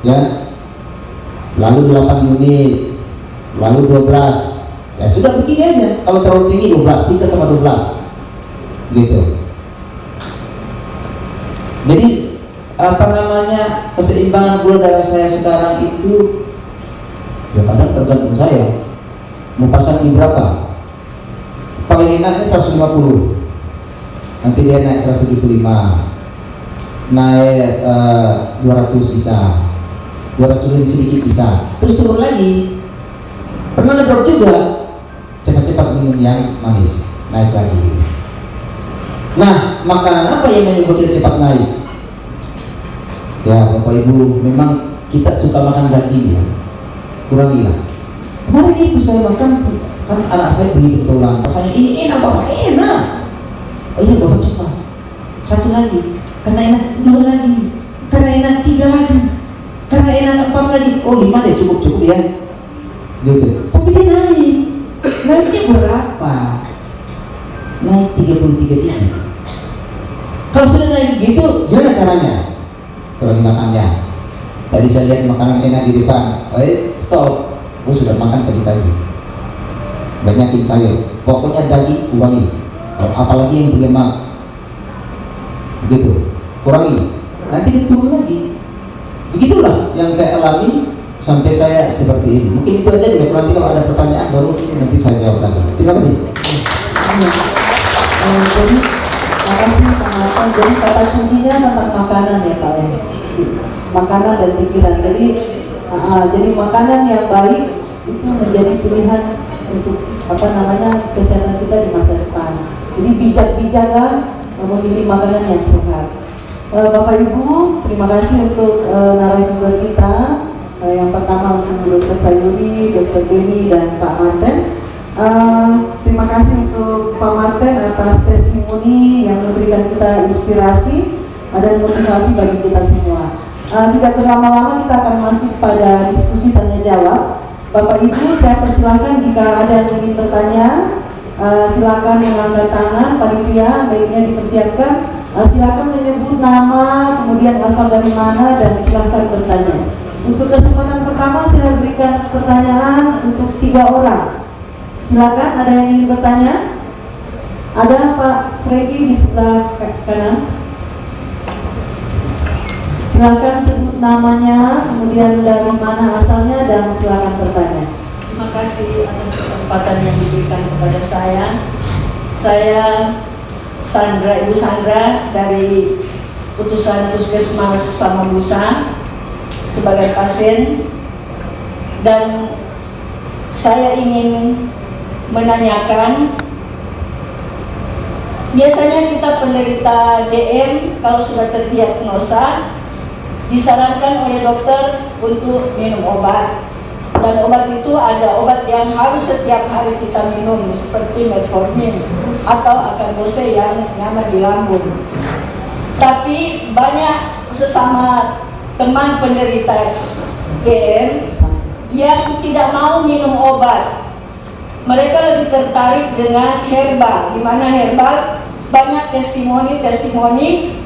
ya, lalu 8 unit, lalu 12, ya sudah begini aja. Kalau terlalu tinggi 12, sikat sama 12, gitu. Jadi keseimbangan gula darah saya sekarang itu ya kadang tergantung saya mau pasang di berapa. Paling enaknya 150. Nanti dia naik 175, naik 200 bisa, 200 lebih sedikit bisa, terus turun lagi. Pernah ngedrop juga, cepat-cepat minum yang manis, naik lagi. Nah, makanan apa yang menyebut kita cepat naik? Ya Bapak Ibu, memang kita suka makan daging ya, kurangilah. Kemarin itu saya makan, kan anak saya beli betulan, rasanya ini enak Bapak, enak. Oh iya Bapak coba, 1 lagi, karena enak 2 lagi, karena enak 3 lagi, karena enak 4 lagi, oh 5 deh cukup ya, gitu. Tapi dia naiknya berapa? Naik 33 tinggi. Kalau sudah naik gitu, gimana caranya? Kurangi makannya. Tadi saya lihat makanan enak di depan, stop, sudah makan tadi pagi, banyakin sayur, pokoknya daging kurangi. Apalagi yang berlemak, begitu, kurangi, nanti dia turun lagi. Begitulah yang saya alami sampai saya seperti ini. Mungkin itu aja juga. Nanti kalau ada pertanyaan baru nanti saya jawab lagi. Terima kasih. Jadi makasih Pak. Jadi kata kuncinya tentang makanan ya Pak ya. Makanan dan pikiran. Jadi makanan yang baik itu menjadi pilihan untuk kesehatan kita di masa depan. Jadi bijak-bijaklah memilih makanan yang sehat. Bapak Ibu, terima kasih untuk narasumber kita. Yang pertama untuk Dr. Sayuri, Dr. Benny dan Pak Marten. Terima kasih untuk Pak Marten atas testimoni yang memberikan kita inspirasi dan motivasi bagi kita semua. Tidak berlama-lama kita akan masuk pada diskusi tanya jawab. Bapak Ibu, saya persilahkan jika ada yang ingin bertanya, silakan mengangkat tangan. Panitia baiknya dipersiapkan. Silakan menyebut nama, kemudian asal dari mana, dan silakan bertanya. Untuk kesempatan pertama saya berikan pertanyaan untuk 3 orang. Silakan, ada yang ingin bertanya? Ada Pak Freddy di sebelah kanan. Silakan sebut namanya, kemudian dari mana asalnya, dan silakan bertanya. Terima kasih atas kesempatan yang diberikan kepada saya. Saya Ibu Sandra dari utusan Puskesmas Samabusa sebagai pasien, dan saya ingin menanyakan, biasanya kita penderita DM kalau sudah terdiagnosa disarankan oleh dokter untuk minum obat, dan obat itu ada obat yang harus setiap hari kita minum seperti metformin atau akarbose yang nyaman di lambung. Tapi banyak sesama teman penderita DM yang tidak mau minum obat. Mereka lebih tertarik dengan herbal, di mana herbal banyak testimoni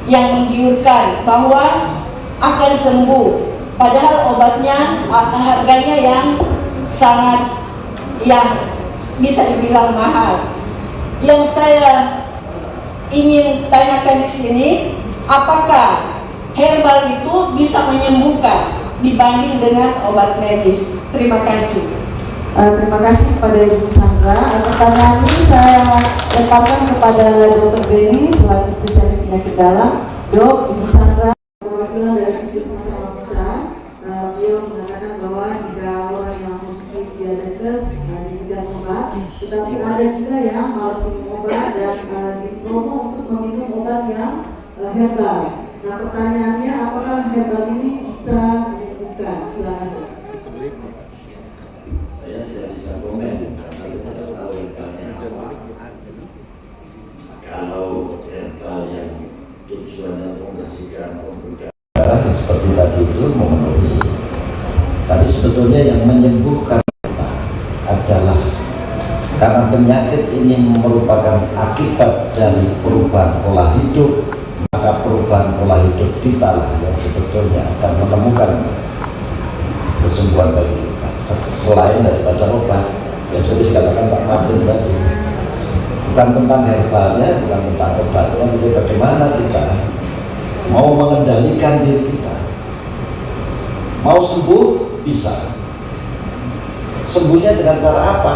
yang menggiurkan bahwa akan sembuh, padahal obatnya harganya yang sangat, yang bisa dibilang mahal. Yang saya ingin tanyakan di sini, apakah herbal itu bisa menyembuhkan dibanding dengan obat medis? Terima kasih. Terima kasih kepada Ibu Sandra. Pertanyaan ini saya lemparkan kepada Dr. Beni selaku spesialis penyakit dalam. Dok, Ibu Sandra perwakilan dari Puskesmas Samabusa, beliau mengatakan bahwa jika orang yang positif diabetes diberikan obat, tetapi ada juga yang malas minum obat dan dipromo untuk meminum obat yang herbal. Nah, pertanyaannya, apakah herbal ini bisa menyembuhkan? Silakan. Saya tidak bisa komen karena saya tidak tahu herbalnya apa. Kalau herbal yang tujuannya membersihkan pembuluh darah seperti tadi itu memenuhi. Tapi sebetulnya yang menyembuhkan kita adalah karena penyakit ini merupakan akibat dari perubahan pola hidup, maka perubahan pola hidup kita lah yang sebetulnya akan menemukan kesembuhan bagi kita selain daripada obat. Ya seperti dikatakan Pak Martin tadi, bukan tentang herbalnya, bukan tentang obatnya, tapi bagaimana kita mau mengendalikan diri kita. Mau sembuh bisa. Sembuhnya dengan cara apa?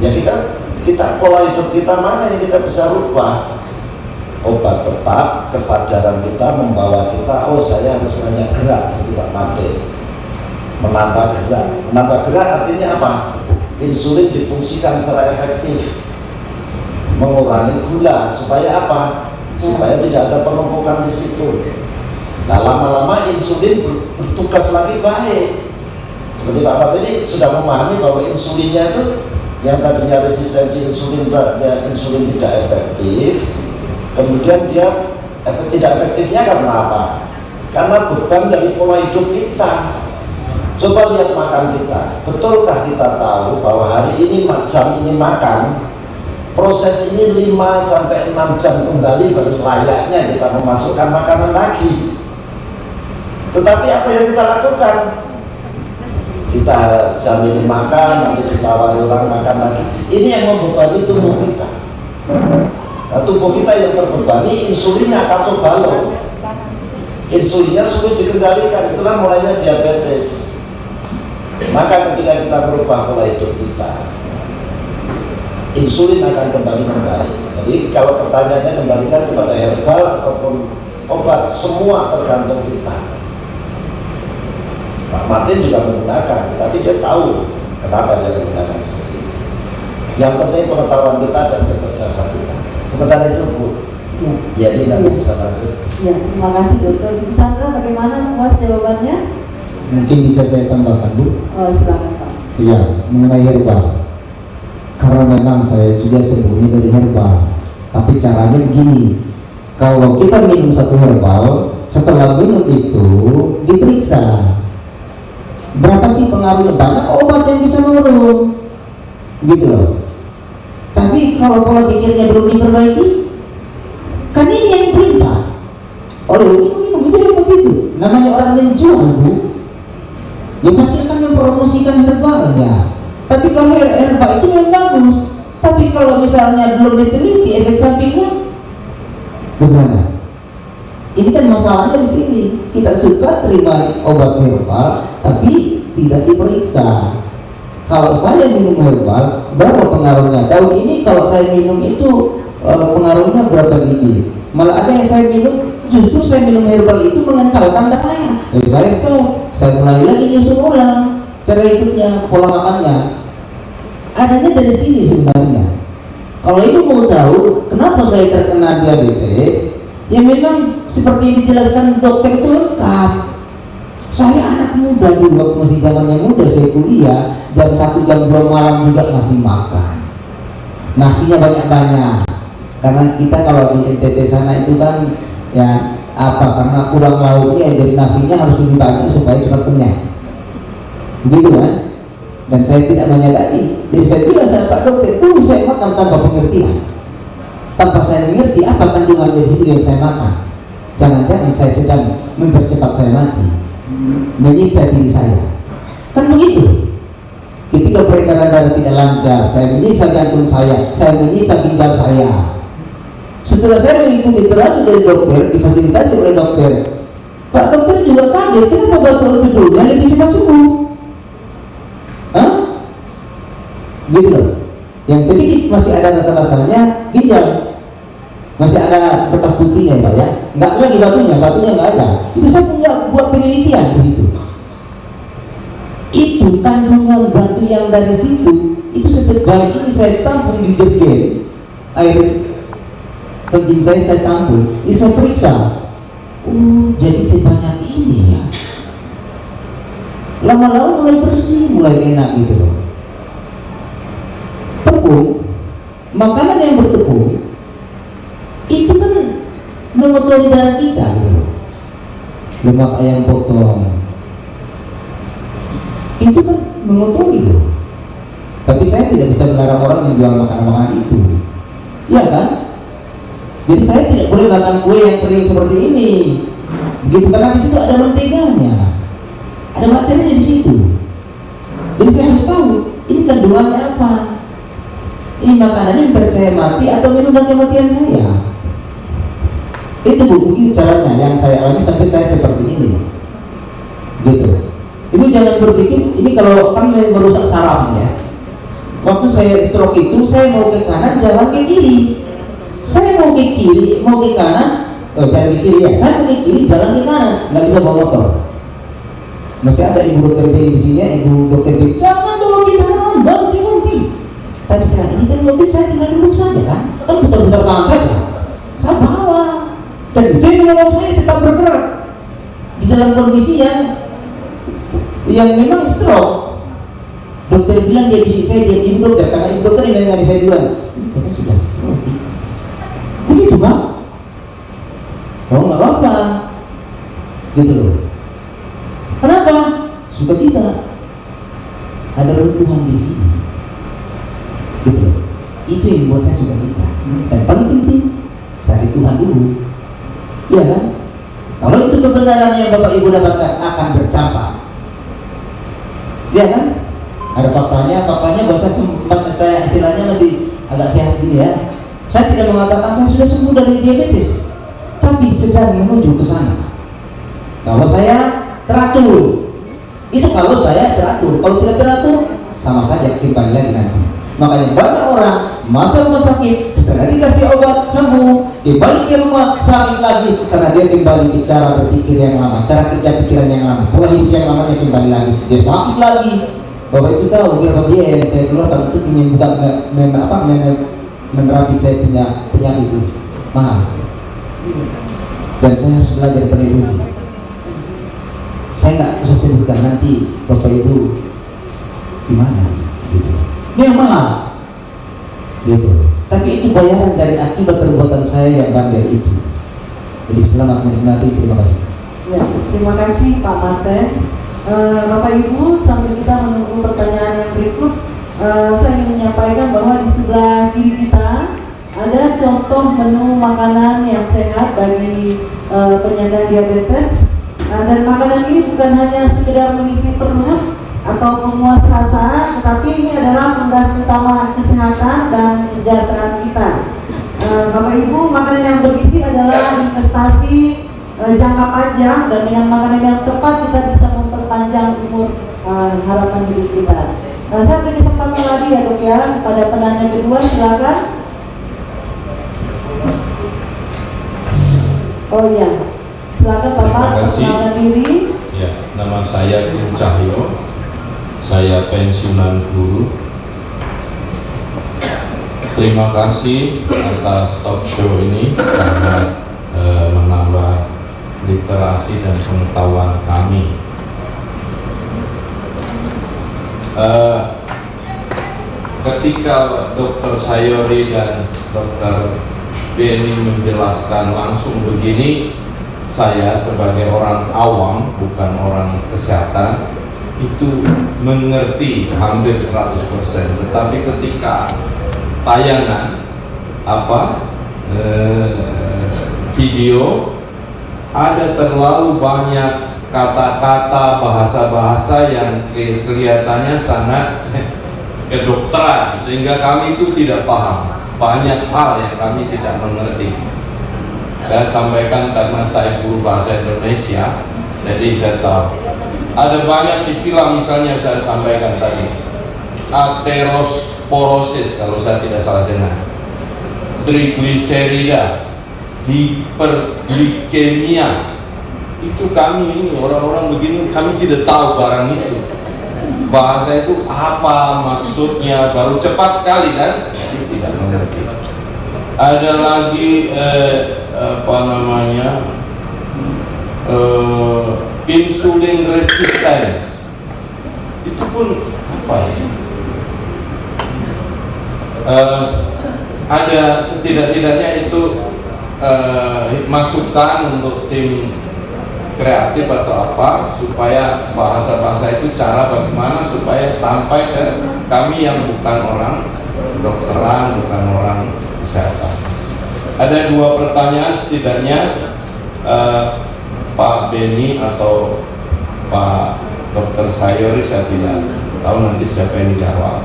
Ya kita pola hidup kita mana yang kita bisa rubah. Obat tetap, kesadaran kita membawa kita, oh saya harus banyak gerak seperti Pak Martin. Menambah gerak. Menambah gerak artinya apa? Insulin difungsikan secara efektif. Mengurangi gula supaya apa? Supaya tidak ada penumpukan di situ. Nah, lama-lama insulin bertugas lagi baik. Seperti Pak Martin ini sudah memahami bahwa insulinnya itu yang tadinya resistensi insulin tidak efektif. Kemudian dia tidak efektifnya karena apa? Karena beban dari pola hidup kita. Coba lihat makan kita. Betulkah kita tahu bahwa hari ini jam ini makan, proses ini 5 sampai 6 jam kembali baru layaknya kita memasukkan makanan lagi. Tetapi apa yang kita lakukan? Kita jam ini makan, nanti ditawari orang makan lagi. Ini yang membebani tubuh kita. Nah, tubuh kita yang terbebani, insulinnya kacau balau. Insulinnya sulit dikendalikan, itulah mulainya diabetes. Maka ketika kita berubah pola hidup kita, insulin akan kembali membaik. Jadi kalau pertanyaannya kembalikan kepada herbal ataupun obat, semua tergantung kita. Pak Martin juga menggunakan, tapi dia tahu kenapa dia menggunakan seperti itu. Yang penting pengetahuan kita dan kecerdasan kita. Sementara itu Bu, jadi nanti bisa lanjut. Ya, terima kasih dokter. Ibu Sandra, bagaimana puas jawabannya? Mungkin bisa saya tambahkan Bu. Silakan Pak. Iya, mengenai herbal. Karena memang saya juga sembunyi dari herbal. Tapi caranya begini. Kalau kita minum satu herbal, setelah minum itu diperiksa. Berapa sih pengaruhnya? Banyak obat yang bisa menurun. Gitu loh. Tapi kalau pola pikirnya belum diperbaiki, kan ini yang perintah. Oleh minum itu yang begitu. Namanya orang menjual Bu. Ya pasti akan mempromosikan herbalnya. Tapi kalau herbal itu memang bagus. Tapi kalau misalnya belum diteliti efek sampingnya, bagaimana? Ini kan masalahnya di sini. Kita suka terima obat herbal, tapi tidak diperiksa. Kalau saya minum herbal, berapa pengaruhnya? Daun ini kalau saya minum itu pengaruhnya berapa gigi. Malah ada yang saya minum, justru saya minum herbal itu mengentalkan saya. Jadi saya stop, saya mulai lagi nyusun ulang cara hidupnya, pola makannya. Adanya dari sini sebenarnya. Kalau ibu mau tahu kenapa saya terkena diabetes, ya memang seperti yang dijelaskan dokter itu lengkap. Saya anak muda dulu, waktu masih zamannya muda, saya kuliah jam 1 jam 2 malam juga masih makan. Nasinya banyak-banyak. Karena kita kalau di NTT sana itu kan ya karena kurang lauknya, jadi nasinya harus lebih banyak supaya cepat kenyang. Begitu kan? Dan saya tidak menyadari. Jadi saya bilang sama Pak Dokter, saya makan tanpa pengertian, tanpa saya mengerti apa kandungan dari situ yang saya makan. Jangan-jangan saya sedang mempercepat saya mati, menyiksa diri saya. Kan begitu. Ketika peredaran darah tidak lancar, saya menyiksa jantung saya menyiksa ginjal saya. Setelah saya mengikuti terapi dari dokter, difasilitasi oleh dokter, Pak Dokter juga kaget, kenapa batu orpidolnya lebih cepat sembuh? Gitu loh. Yang sedikit masih ada rasa-rasanya ginjal, masih ada bekas putihnya Pak ya, nggak lagi batunya nggak ada. Itu saya punya buat penelitian di situ. Itu kandungan batu yang dari situ, itu setiap balik ini saya tampung di jerigen air kencing saya tampung, ini saya periksa. Jadi sebanyak ini ya. Lama-lama mulai bersih, mulai enak gitu loh. Tepung, makanan yang bertepung itu kan mengotori darah kita gitu loh. Lemak ayam potong itu kan mengotori loh. Tapi saya tidak bisa melarang orang yang jual makanan-makanan itu, ya kan? Jadi saya tidak boleh makan kue yang kering seperti ini, begitu, karena di situ ada menteganya, ada materinya di situ. Jadi saya harus tahu ini kandungannya apa. Ini makanan ini percaya mati atau minuman kematian saya. Itu begitu caranya yang saya alami sampai saya seperti ini, gitu. Ibu jangan berpikir ini kalau kan merusak saraf ya. Waktu saya stroke itu saya mau ke kanan jalan ke kiri, saya mau ke kiri mau ke kanan, jalan ke kiri ya, saya mau ke kiri jalan ke kanan, nggak bisa bawa motor. Masih ada ibu dokter B di sini, ibu dokter B, jangan dulu kita berhenti. Tapi setelah ini kan mobil saya tinggal duduk saja kan putar-putar tangan saja, saya bawa, dan itu yang menolong saya tetap bergerak di dalam kondisi yang memang stroke. Dokter bilang dia bisik saya, dia ibu dokter, karena ibu dokter yang mengenai saya duluan, ini bapak sudah stroke. Begitu Pak? Oh nggak apa-apa, gitu loh. Kenapa? Sukacita, ada runtuhan di sini, gitu loh. Itu yang membuat saya sukacita. Dan paling penting cari Tuhan dulu, ya kan? Kalau itu kebenaran yang Bapak Ibu dapatkan akan berdampak, ya kan? Ada faktanya bahasa saya istilahnya masih agak sehat gini ya. Saya tidak mengatakan saya sudah sembuh dari diabetes, tapi sedang menuju ke sana. Kalau saya teratur, itu kalau saya teratur. Kalau tidak teratur, sama saja kembali lagi nanti. Makanya banyak orang masuk rumah sakit, setelah dikasih obat sembuh, kembali ke rumah sakit lagi karena dia kembali ke cara berpikir yang lama, cara kerja pikiran yang lama, pola hidup yang lamanya kembali lagi, dia sakit lagi. Bapak Ibu tahu berapa biaya yang saya keluarkan untuk menyembuhkan menerapi saya punya penyakit itu mahal, dan saya harus belajar penerusi. Saya nggak usah sebutkan nanti Bapak Ibu gimana gitu. Ini yang mahal gitu. Tapi itu bayaran dari akibat perbuatan saya yang bandel itu. Jadi selamat menikmati, terima kasih. Ya, terima kasih Pak Marten. Bapak Ibu, sambil kita menunggu pertanyaan yang berikut, saya ingin menyampaikan bahwa di sebelah kiri kita ada contoh menu makanan yang sehat bagi penyandang diabetes. Dan makanan ini bukan hanya sekedar mengisi perut atau pemuas rasa, tetapi ini adalah fondasi utama kesehatan dan kesejahteraan kita. Bapak Ibu, makanan yang bergizi adalah investasi jangka panjang, dan dengan makanan yang tepat kita bisa memperpanjang umur harapan hidup kita. Saya beri kesempatan lagi ya Dok ya kepada penanya kedua, silakan. Oh iya, silakan Bapak Terima kasih. perkenalkan diri. Ya, nama saya Kim Cahyo. Saya pensiunan guru. Terima kasih atas talk show ini, sangat menambah literasi dan pengetahuan kami. Ketika Dr. Sayori dan Dr. Beni menjelaskan langsung begini, saya sebagai orang awam, bukan orang kesehatan, itu mengerti hampir 100%. Tetapi ketika tayangan video, ada terlalu banyak kata-kata, bahasa-bahasa yang kelihatannya sangat kedokteran, sehingga kami itu tidak paham. Banyak hal yang kami tidak mengerti. Saya sampaikan karena saya guru bahasa Indonesia, jadi saya tahu. Ada banyak istilah, misalnya saya sampaikan tadi, aterosporosis kalau saya tidak salah dengar, trigliserida, hiperglikemia. Itu kami ini orang-orang begini, kami tidak tahu barang itu. Bahasa itu apa maksudnya, baru cepat sekali kan, tidak mengerti. Ada lagi insulin resisten, itu pun apa ya? Ada setidak-tidaknya itu masukan untuk tim kreatif atau apa, supaya bahasa-bahasa itu cara bagaimana supaya sampai ke kami yang bukan orang kedokteran, bukan orang kesehatan. Ada 2 pertanyaan setidaknya, Pak Beni atau Pak Dr. Sayori, saya tidak tahu nanti siapa yang dijawab.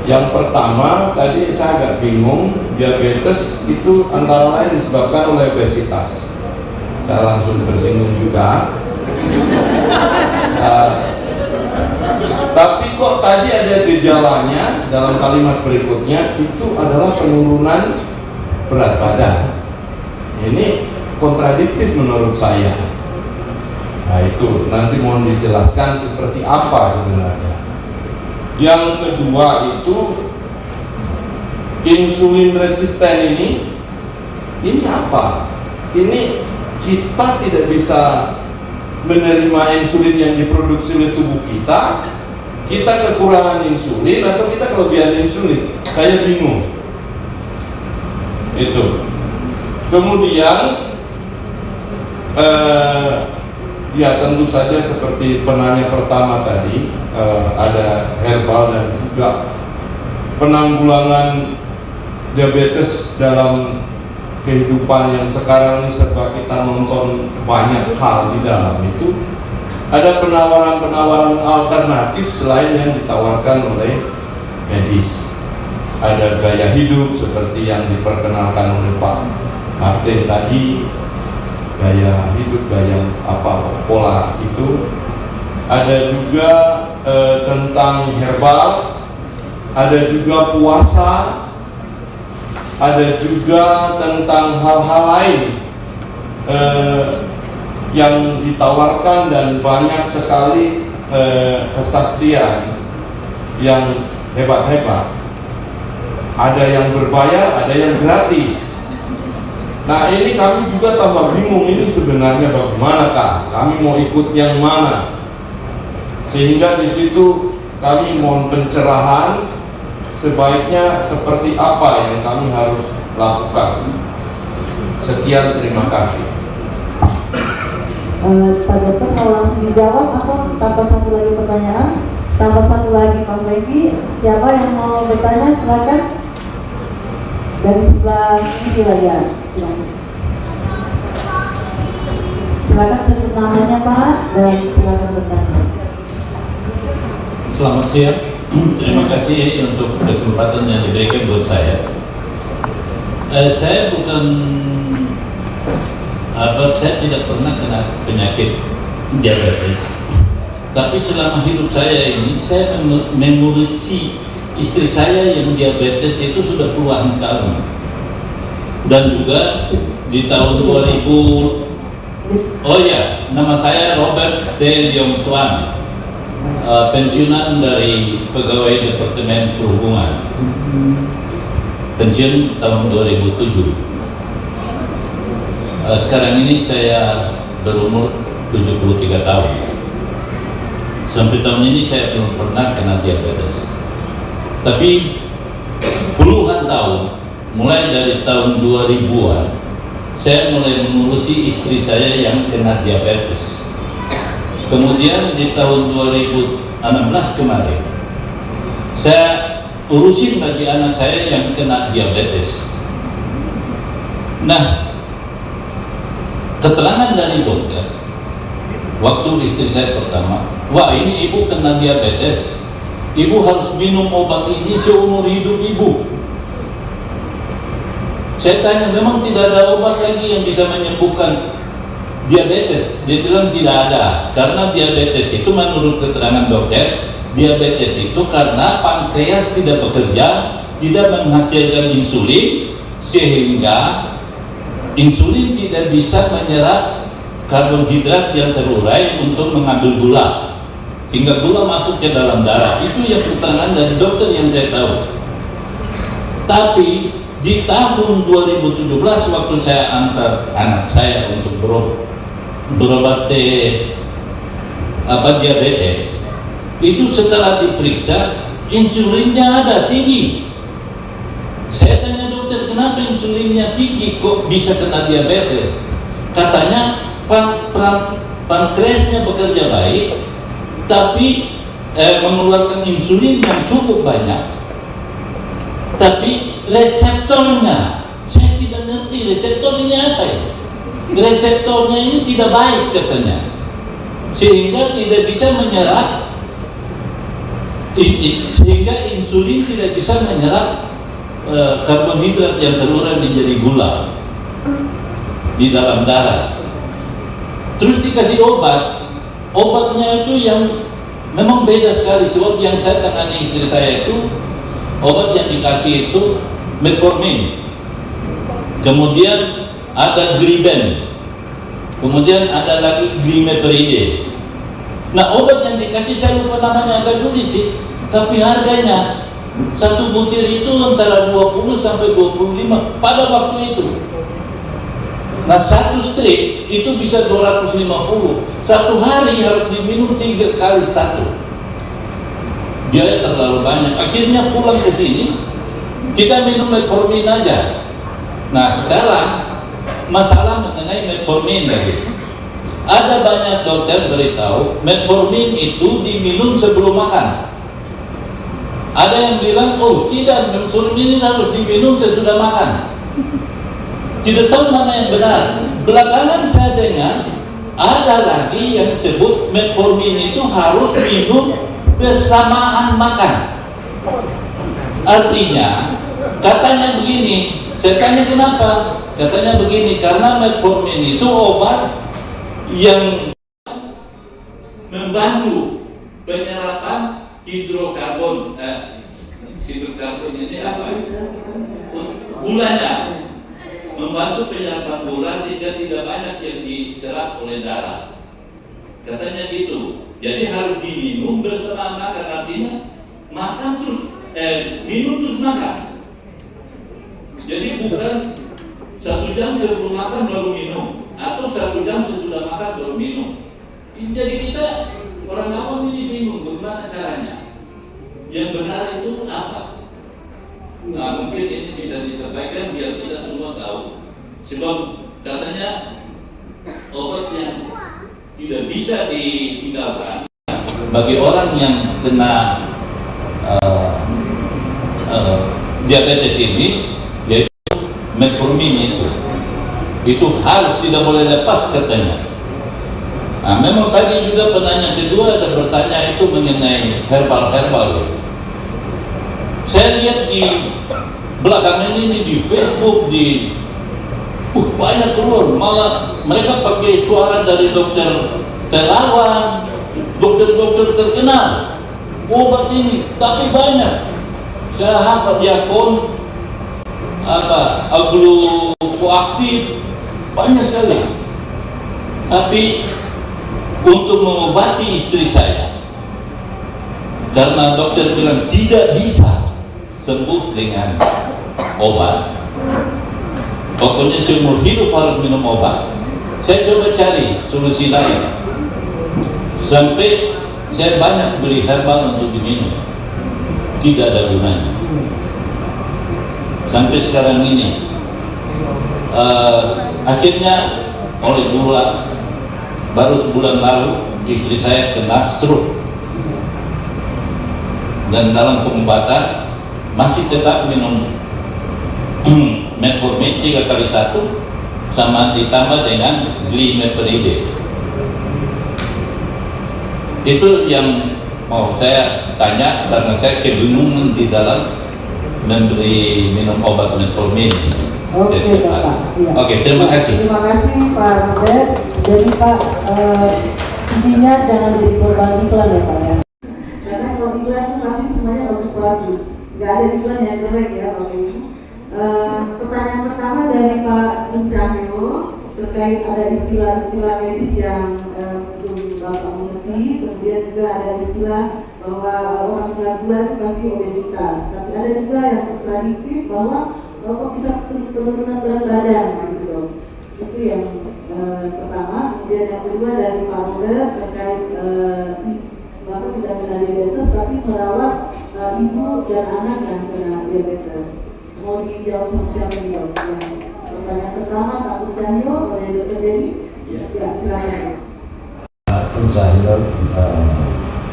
Yang pertama, tadi saya agak bingung, diabetes itu antara lain disebabkan oleh obesitas. Saya langsung bersinggung juga. Tapi kok tadi ada gejalanya dalam kalimat berikutnya, itu adalah penurunan berat badan. Ini kontradiktif menurut saya. Nah itu nanti mohon dijelaskan seperti apa sebenarnya. Yang kedua itu insulin resisten ini apa? Ini kita tidak bisa menerima insulin yang diproduksi oleh tubuh kita. Kita kekurangan insulin atau kita kelebihan insulin? Saya bingung. Itu. Kemudian ya tentu saja seperti penanya pertama tadi, ada herbal dan juga penanggulangan diabetes dalam kehidupan yang sekarang ini, serba kita nonton banyak hal di dalam itu. Ada penawaran-penawaran alternatif selain yang ditawarkan oleh medis. Ada gaya hidup seperti yang diperkenalkan oleh Pak Martin tadi, gaya hidup, gaya pola itu. Ada juga tentang herbal, ada juga puasa, ada juga tentang hal-hal lain yang ditawarkan, dan banyak sekali kesaksian yang hebat-hebat. Ada yang berbayar, ada yang gratis. Nah ini kami juga tambah bingung, ini sebenarnya bagaimanakah? Kami mau ikut yang mana? Sehingga di situ kami mohon pencerahan, sebaiknya seperti apa yang kami harus lakukan. Sekian, terima kasih. Pak Dokter mau langsung dijawab atau tambah satu lagi pertanyaan? Tambah satu lagi Pak Megi. Siapa yang mau bertanya silakan. Dari sebelah kiri ya, silakan. Silakan sebut namanya Pak dan silakan bertanya. Selamat siang. Terima kasih untuk kesempatan yang diberikan buat saya. Saya bukan saya tidak pernah kena penyakit diabetes. Tapi selama hidup saya ini, saya mengurusi istri saya yang diabetes itu sudah puluhan tahun. dan juga di tahun 2000. Oh ya, nama saya Robert T. Leong Tuan, pensiunan dari pegawai Departemen Perhubungan, pensiun tahun 2007. Sekarang ini saya berumur 73 tahun. Sampai tahun ini saya belum pernah kena diabetes. Tapi puluhan tahun, mulai dari tahun 2000-an, saya mulai mengurusi istri saya yang kena diabetes. Kemudian di tahun 2016 kemarin, saya urusin bagi anak saya yang kena diabetes. Nah, keterangan dari dokter waktu istri saya pertama, wah ini ibu kena diabetes, ibu harus minum obat ini seumur hidup ibu. Saya tanya, memang tidak ada obat lagi yang bisa menyembuhkan diabetes? Dia bilang tidak ada, karena diabetes itu menurut keterangan dokter, diabetes itu karena pankreas tidak bekerja, tidak menghasilkan insulin, sehingga insulin tidak bisa menyerap karbohidrat yang terurai untuk mengambil gula, hingga gula masuk ke dalam darah. Itu yang keterangan dari dokter yang saya tahu. Tapi di tahun 2017 waktu saya antar anak saya untuk berobat diabetes, itu setelah diperiksa insulinnya ada tinggi. Saya tanya dokter, kenapa insulinnya tinggi kok bisa kena diabetes? Katanya pankreasnya bekerja baik, tapi mengeluarkan insulin yang cukup banyak, tapi reseptornya, saya tidak ngerti reseptor ini apa ya. Reseptornya ini tidak baik katanya, sehingga tidak bisa menyerap, sehingga insulin tidak bisa menyerap karbohidrat yang terurai menjadi gula di dalam darah. Terus dikasih obat, obatnya itu yang memang beda sekali. Sebab yang saya tangani istri saya itu, obat yang dikasih itu metformin, kemudian ada Gliben, kemudian ada lagi Glimepride. Nah, obat yang dikasih saya lupa namanya, agak sulit sih, tapi harganya satu butir itu antara 20 sampai 25 pada waktu itu. Nah, satu strip itu bisa 250. Satu hari harus diminum 3 kali satu. Dia terlalu banyak. Akhirnya pulang ke sini, kita minum metformin aja. Nah, sekarang masalah mengenai metformin lagi. Ada banyak dokter beritahu metformin itu diminum sebelum makan. Ada yang bilang, oh tidak, metformin harus diminum sesudah makan. Tidak tahu mana yang benar. Belakangan saya dengar ada lagi yang sebut metformin itu harus minum bersamaan makan. Artinya, katanya begini, saya tanya kenapa? Katanya begini, karena metformin itu obat yang membantu penyerapan hidrokarbon. Hidrokarbon ini apa? Gulanya. Membantu penyerapan gula sehingga tidak banyak yang diserap oleh darah. Katanya gitu. Jadi harus diminum bersamaan makan, artinya makan terus, minum terus makan. Jadi bukan 1 jam sebelum makan baru minum, atau 1 jam sesudah makan baru minum. Jadi kita orang awam ini bingung bagaimana caranya. Yang benar itu apa? Nah, mungkin ini bisa disampaikan biar kita semua tahu. Sebab katanya obat yang tidak bisa ditinggalkan bagi orang yang kena diabetes ini, yaitu metformin itu harus tidak boleh lepas katanya. Nah, memang tadi juga penanya kedua ada bertanya itu mengenai herbal. Saya lihat di belakangan ini di Facebook, di banyak keluar, malah mereka pakai suara dari dokter telawan, dokter-dokter terkenal. Obat ini, tapi banyak. Saya hafal Diakon, koaktif, banyak sekali. Tapi untuk mengobati istri saya, karena dokter bilang tidak bisa sembuh dengan obat, pokoknya seumur hidup harus minum obat. Saya coba cari solusi lain, sampai saya banyak beli herbal untuk diminum, tidak ada gunanya. Sampai sekarang ini akhirnya oleh gula, baru sebulan lalu istri saya kena stroke, dan dalam pengobatan masih tetap minum metformin 3 kali 1 sama ditambah dengan glimepride. Itu yang mau saya tanya, karena saya kebingungan di dalam memberi minum obat metformin. Oke Bapak. Iya. Oke, terima kasih. Terima kasih Pak Robert. Jadi Pak, intinya jangan jadi korban iklan ya Pak ya. Karena kalau iklan itu pasti semuanya bagus-bagus. Nggak ada iklan yang jelek ya Bapak Ibu. Pertanyaan pertama dari Pak Cahyo terkait ada istilah-istilah medis yang belum Bapak mengerti. Kemudian juga ada istilah bahwa orang gula-gula itu pasti obesitas. Tapi ada juga yang kontradiktif bahwa kok bisa penurunan berat badan gitu dong. Itu yang pertama. Kemudian yang kedua dari Pak Robert terkait Bapak tidak kena diabetes tapi merawat ibu dan anak yang kena diabetes. Mau dijawab sama siapa nih dok? Pertanyaan pertama Pak Cahyo oleh Dr. Denny. Ya silakan. Pak Cahyo,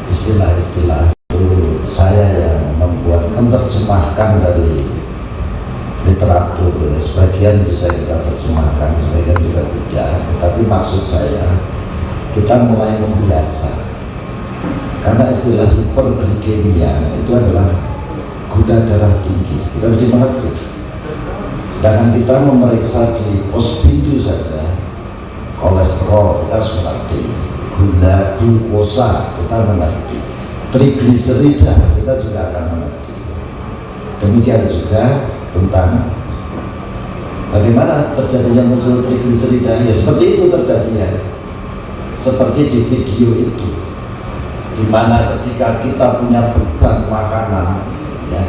istilah-istilah itu saya yang membuat, menerjemahkan dari literatur ya. Sebagian bisa kita terjemahkan, sebagian juga tidak. Tetapi maksud saya, kita mulai membiasa. Karena istilah hiperglikemia itu adalah gula darah tinggi, kita harus dimengerti. Sedangkan kita memeriksa di pospindu saja, kolesterol kita harus mengerti, gula glukosa kita mengerti, trigliserida kita juga akan mengerti. Demikian juga tentang bagaimana terjadinya muncul trigliserida, ya seperti itu terjadinya, seperti di video itu, dimana ketika kita punya beban makanan, ya.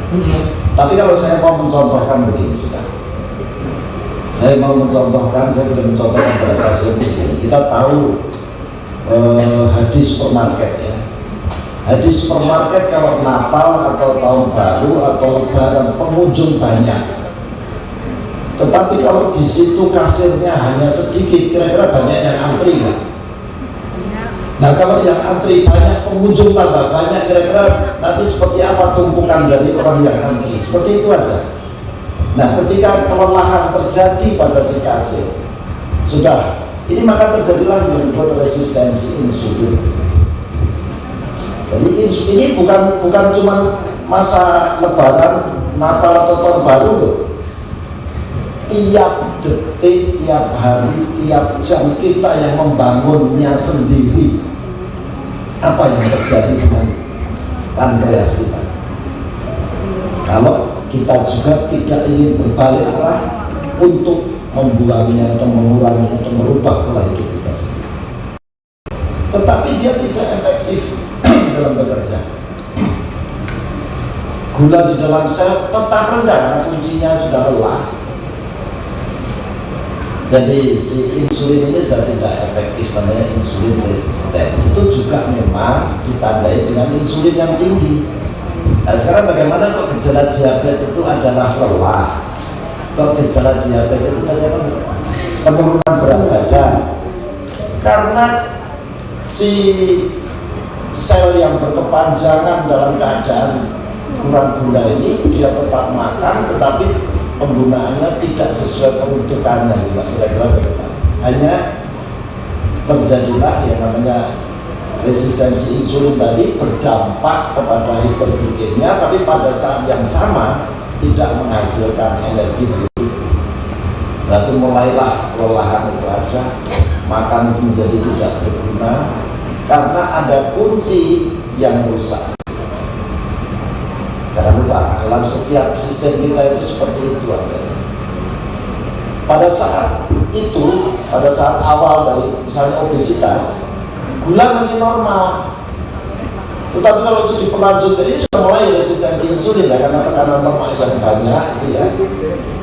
Tapi kalau saya mau mencontohkan begini sudah, saya mau mencontohkan, saya sering mencontohkan pada pasien begini. Kita tahu hadis supermarket ya. Hadis supermarket kalau Natal atau tahun baru atau Lebaran pengunjung banyak. Tetapi kalau di situ kasirnya hanya sedikit, kira-kira banyak yang antri nggak? Nah kalau yang antri banyak, pengunjung tambah banyak, kira-kira nanti seperti apa tumpukan dari orang yang antri? Seperti itu aja. Nah ketika kelelahan terjadi pada si kasir, sudah, ini maka terjadilah yang disebut resistensi insulin. Jadi ini bukan cuma masa Lebaran, Natal atau tahun baru loh. Tiap detik, tiap hari, tiap jam kita yang membangunnya sendiri. Apa yang terjadi dengan pankreas kita? Kalau kita juga tidak ingin berbalik arah untuk membuangnya atau mengurangi atau merubah pola hidup kita sendiri, tetapi dia tidak efektif dalam bekerja. Gula di dalam sel tetap rendah karena kuncinya sudah lelah. Jadi si insulin ini sudah tidak efektif, namanya insulin resisten. Itu juga memang ditandai dengan insulin yang tinggi. Nah sekarang bagaimana kok gejala diabetes itu adalah lelah? Kok gejala diabetes itu adalah penurunan berat badan? Karena si sel yang berkepanjangan dalam keadaan kurang gula ini dia tetap makan, tetapi penggunaannya tidak sesuai peruntukannya, kira-kira bagaimana? Hanya terjadilah yang namanya resistensi insulin tadi berdampak kepada hiperglikemia, tapi pada saat yang sama tidak menghasilkan energi bagi tubuh. Berarti mulailah kelelahan itu ada, makan menjadi tidak berguna karena ada kunci yang rusak. Jangan lupa, dalam setiap sistem kita itu seperti itu adanya. pada saat itu, pada saat awal dari misalnya obesitas, gula masih normal. Tetapi kalau itu dipelanjutkan, ini sudah mulai resistensi insulin ya, karena tekanan lemak yang banyak itu ya,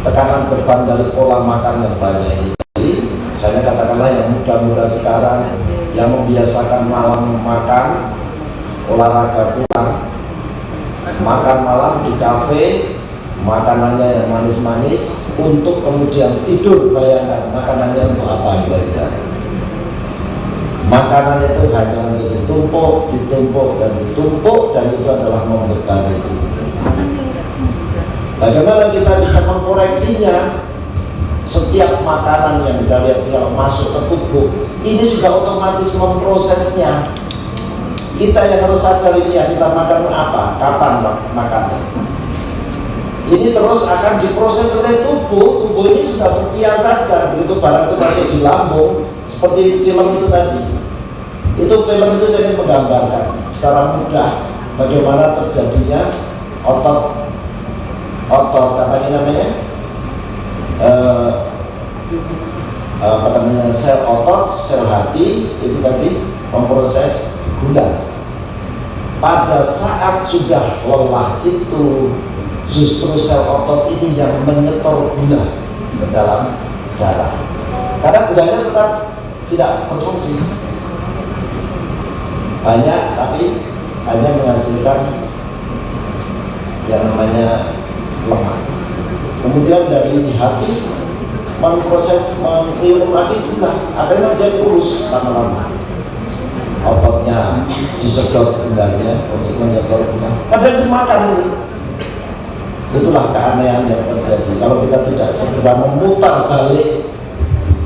tekanan beban dari pola makan yang banyak ini. Jadi misalnya katakanlah yang muda-muda sekarang yang membiasakan malam makan, olahraga pulang, makan malam di kafe, makanannya yang manis-manis, untuk kemudian tidur. Bayangkan makanannya untuk apa kira-kira? Makanan itu hanya untuk ditumpuk, dan itu adalah membebani tubuh. Bagaimana kita bisa mengkoreksinya? Setiap makanan yang kita lihat yang masuk ke tubuh, ini sudah otomatis memprosesnya. Kita yang harus sadar ini ya, kita makan apa, kapan makannya. Ini terus akan diproses oleh tubuh. Tubuh ini sudah setia saja. Begitu barang itu masuk di lambung, seperti film itu tadi. Film itu saya ingin menggambarkan secara mudah bagaimana terjadinya otot apa ini namanya, sel otot, sel hati itu tadi memproses gula. Pada saat sudah lelah itu, justru sel otot ini yang menyetor gula ke dalam darah, karena gulanya tetap tidak berfungsi banyak, tapi hanya menghasilkan yang namanya lemak. Kemudian dari hati memproses, mengirim lagi gula, akhirnya dia kurus lama-lama. Ototnya disedot gulanya untuk menyetor gula, padahal dimakan ini. Itulah keanehan yang terjadi kalau kita tidak segera memutar balik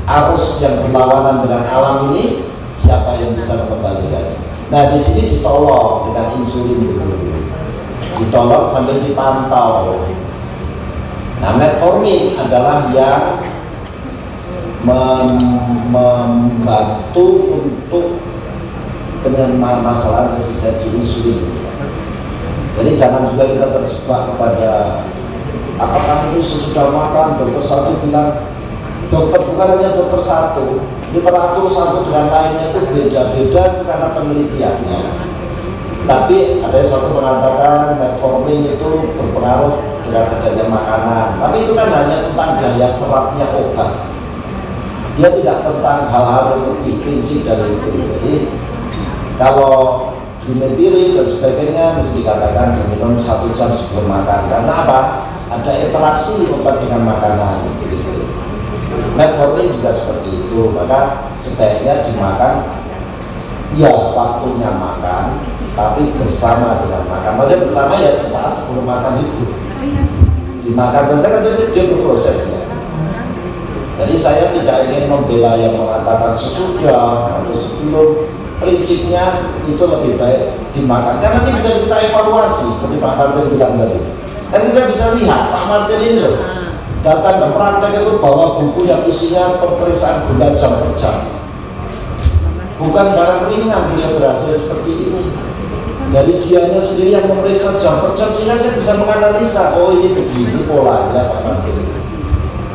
arus yang berlawanan dengan alam ini. Siapa yang bisa mengembalikannya? Nah, di sini ditolong dengan insulin dulu, ditolong sambil dipantau. Nah, metformin adalah yang membantu untuk penyelesaian masalah resistensi insulin ini. Jadi jangan juga kita terjebak kepada apakah itu sesudah makan. Dokter satu bilang, dokter bukan hanya dokter satu, literatur satu dengan lainnya itu beda-beda karena penelitiannya. Tapi ada satu mengatakan metformin itu berpengaruh dengan adanya makanan. Tapi itu kan hanya tentang daya serapnya obat. Dia tidak tentang hal-hal yang lebih prinsip dari itu. Jadi kalau dimethyl dan sebagainya mesti dikatakan diminum 1 jam sebelum makan. Karena apa? Ada interaksi obat dengan makanan begitu. Metformin juga seperti itu, maka sebaiknya dimakan ya waktunya makan, tapi bersama dengan makan. Maksudnya bersama ya sesaat sebelum makan itu dimakan saja, kan dia berprosesnya. Jadi saya tidak ingin membela yang mengatakan sesudah atau sebelum. Prinsipnya itu lebih baik dimakan, karena nanti bisa kita evaluasi seperti Pak Martin bilang tadi. Dan kita bisa lihat Pak Martin ini loh, datang ke praktek itu bawa buku yang isinya pemeriksaan gula jam per jam. Bukan barang ringan beliau berhasil seperti ini. Dari dianya sendiri yang memeriksa jam per jam, sehingga saya bisa menganalisa, oh ini begini polanya Pak Martin itu.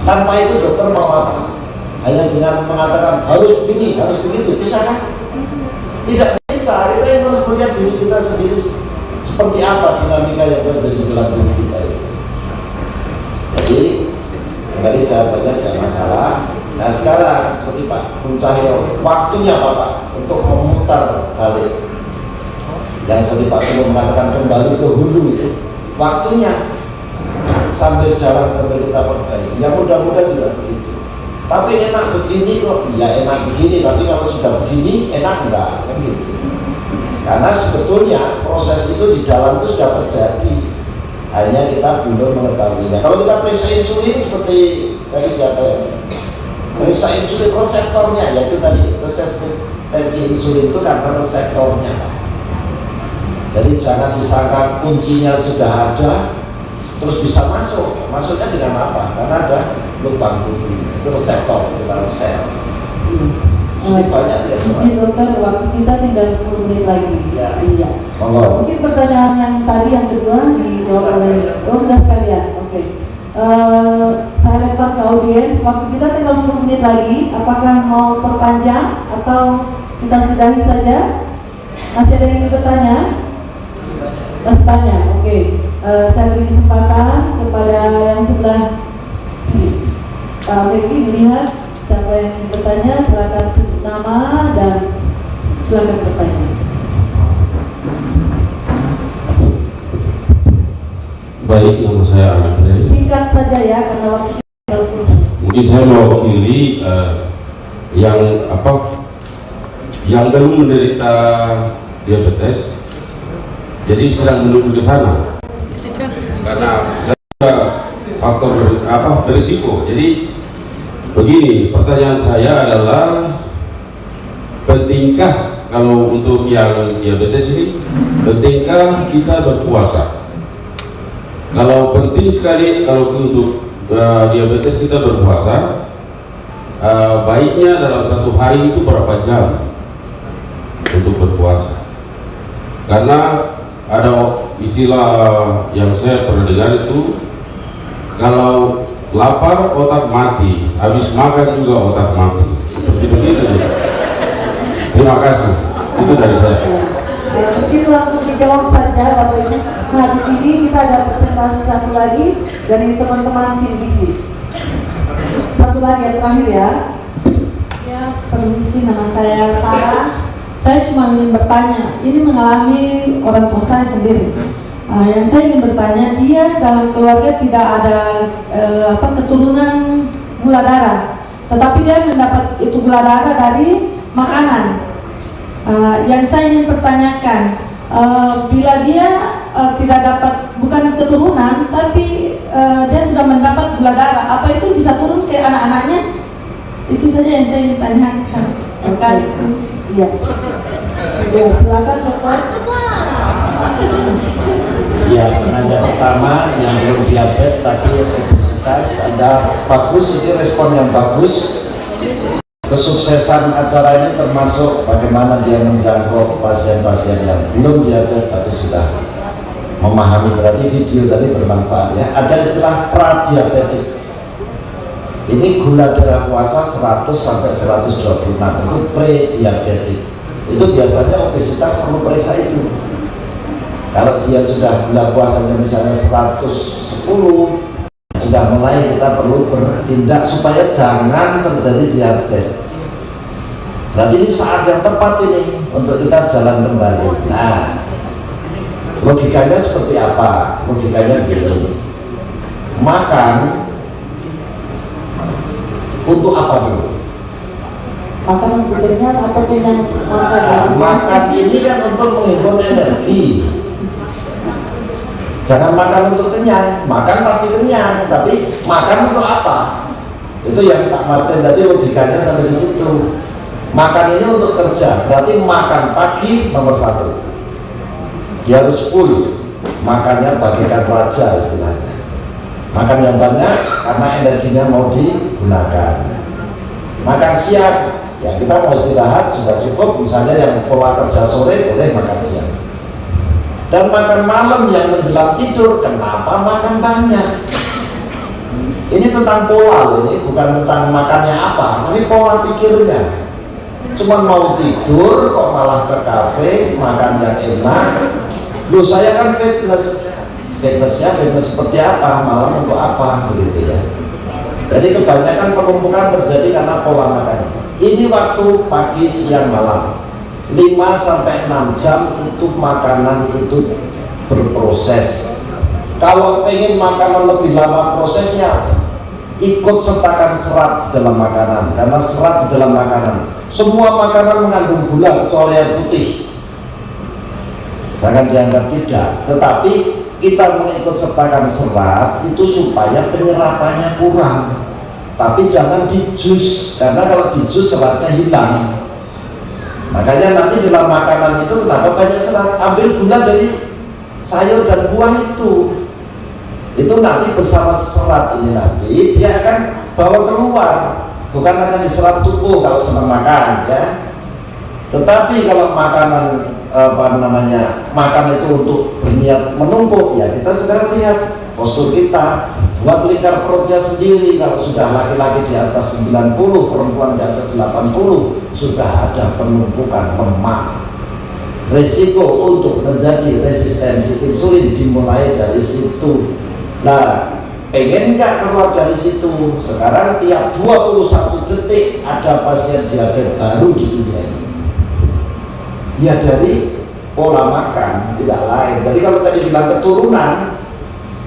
Tanpa itu dokter mau apa? Hanya dengan mengatakan harus begini, harus begitu, bisa kan? Tidak bisa. Kita yang harus melihat diri kita sendiri seperti apa dinamika yang terjadi dalam diri kita itu. Jadi kembali jawabannya tidak masalah. Nah sekarang seperti Pak Bung Cahyo, waktunya Bapak untuk memutar balik yang seperti Pak Bung mengatakan kembali ke hulu itu, waktunya sambil jalan sambil kita perbaiki. Yang muda-muda juga begitu. Tapi enak begini kok, ya enak begini, tapi kalau sudah begini enak enggak, kan gitu. Karena sebetulnya proses itu di dalam itu sudah terjadi, hanya kita belum mengetahuinya. Kalau kita periksa insulin seperti tadi siapa ya? Periksa insulin reseptornya, yaitu tadi resistensi insulin itu karena reseptornya. Jadi jangan disangka kuncinya sudah ada, terus bisa masuk. Masuknya dengan apa? Karena ada lubang kuncinya, itu reseptor di dalam sel. Banyak ya. Jadi dokter, waktu kita tinggal 10 menit lagi. Ya. Iya. Monggo. Mungkin pertanyaan yang tadi yang kedua dijawab oleh sudah sekalian. Oke. saya lempar ke audiens, waktu kita tinggal 10 menit lagi, apakah mau perpanjang atau kita sudahi saja? Masih ada yang ingin bertanya? Masih banyak, oke. Saya beri kesempatan kepada yang sebelah kiri. Pak Feki melihat siapa yang ingin bertanya, silakan sebut nama dan silakan bertanya. Baik, nama saya Andre. Singkat saja ya, karena waktu kita tinggal 10 menit. Mungkin saya mewakili yang belum menderita diabetes, jadi sedang menuju ke sana. Karena saya juga faktor berisiko. Jadi begini, pertanyaan saya adalah pentingkah kalau untuk yang diabetes ini, pentingkah kita berpuasa? Kalau penting sekali kalau untuk diabetes kita berpuasa, baiknya dalam satu hari itu berapa jam untuk berpuasa? Karena ada istilah yang saya pernah dengar itu, kalau lapar otak mati, habis makan juga otak mati. Seperti begitu. Terima kasih. Itu dari saya. Mungkin langsung dijawab saja Bapak Ibu. Nah, di sini kita ada presentasi satu lagi dari teman-teman tim visi. Satu lagi yang terakhir ya. Ya, permisi, nama saya Farah. Saya cuma ingin bertanya, ini mengalami orang tua saya sendiri. Yang saya ingin bertanya, dia dalam keluarga tidak ada keturunan gula darah, tetapi dia mendapat itu gula darah dari makanan. Yang saya ingin pertanyakan, bila dia tidak dapat, bukan keturunan, tapi dia sudah mendapat gula darah, apa itu bisa turun ke anak-anaknya? Itu saja yang saya ingin tanyakan. Iya. Ya, silakan Bapak. Ya, penanya pertama yang belum diabetes tapi obesitas, ada bagus, ini respon yang bagus. Kesuksesan acara ini termasuk bagaimana dia menjangkau pasien-pasien yang belum diabetes tapi sudah memahami. Berarti video tadi bermanfaat ya. Ada istilah pradiabetik. Ini gula darah puasa 100 sampai 126, itu pre-diabetik. Itu biasanya obesitas perlu periksa itu. Kalau dia sudah gula puasanya misalnya 110, sudah mulai kita perlu bertindak supaya jangan terjadi diabetes. Berarti ini saat yang tepat ini untuk kita jalan kembali. Nah, logikanya seperti apa? Logikanya begini, makan untuk apa dulu? Makan untuk kenyang atau kenyang makan? Makan ini kan untuk menghimpun energi. Jangan makan untuk kenyang, makan pasti kenyang, tapi makan untuk apa? Itu yang Pak Martin tadi logikanya sampai di situ. Makan ini untuk kerja, berarti makan pagi nomor 1. Dia harus full, makannya bagaikan raja istilahnya. Makan yang banyak karena energinya mau digunakan. Makan siang, ya kita mau istirahat sudah cukup, misalnya yang pola kerja sore boleh makan siang. Dan makan malam yang menjelang tidur, kenapa makan banyak? Ini tentang pola, ini bukan tentang makannya apa, tapi pola pikirnya. Cuman mau tidur kok malah ke kafe, makan yang enak. Loh, saya kan fitness. Fitnessnya fitness seperti apa, malam untuk apa, begitu ya. Jadi kebanyakan penumpukan terjadi karena pola makan. Ini waktu pagi, siang, malam 5-6 jam itu makanan itu berproses. Kalau pengen makanan lebih lama prosesnya, ikut sertakan serat di dalam makanan, karena serat di dalam makanan, semua makanan mengandung gula kecuali yang putih. Jangan dianggap tidak, tetapi kita mengikut sertakan serat itu supaya penyerapannya kurang. Tapi jangan di jus, karena kalau di jus seratnya hilang. Makanya nanti dalam makanan itu kenapa banyak serat? Ambil gula dari sayur dan buah itu nanti bersama serat ini nanti dia akan bawa keluar, bukan akan diserap tubuh kalau senang makan ya. Tetapi kalau makanan makan itu untuk berniat menumpuk, ya kita sekarang lihat postur kita, buat lingkar perutnya sendiri. Kalau sudah laki-laki di atas 90, perempuan di atas 80, sudah ada penumpukan lemak. Risiko untuk menjadi resistensi insulin dimulai dari situ. Nah, pengen nggak keluar dari situ? Sekarang tiap 21 detik ada pasien diabetes baru di dunia ini. Ya dari pola makan, tidak lain. Jadi kalau tadi bilang keturunan,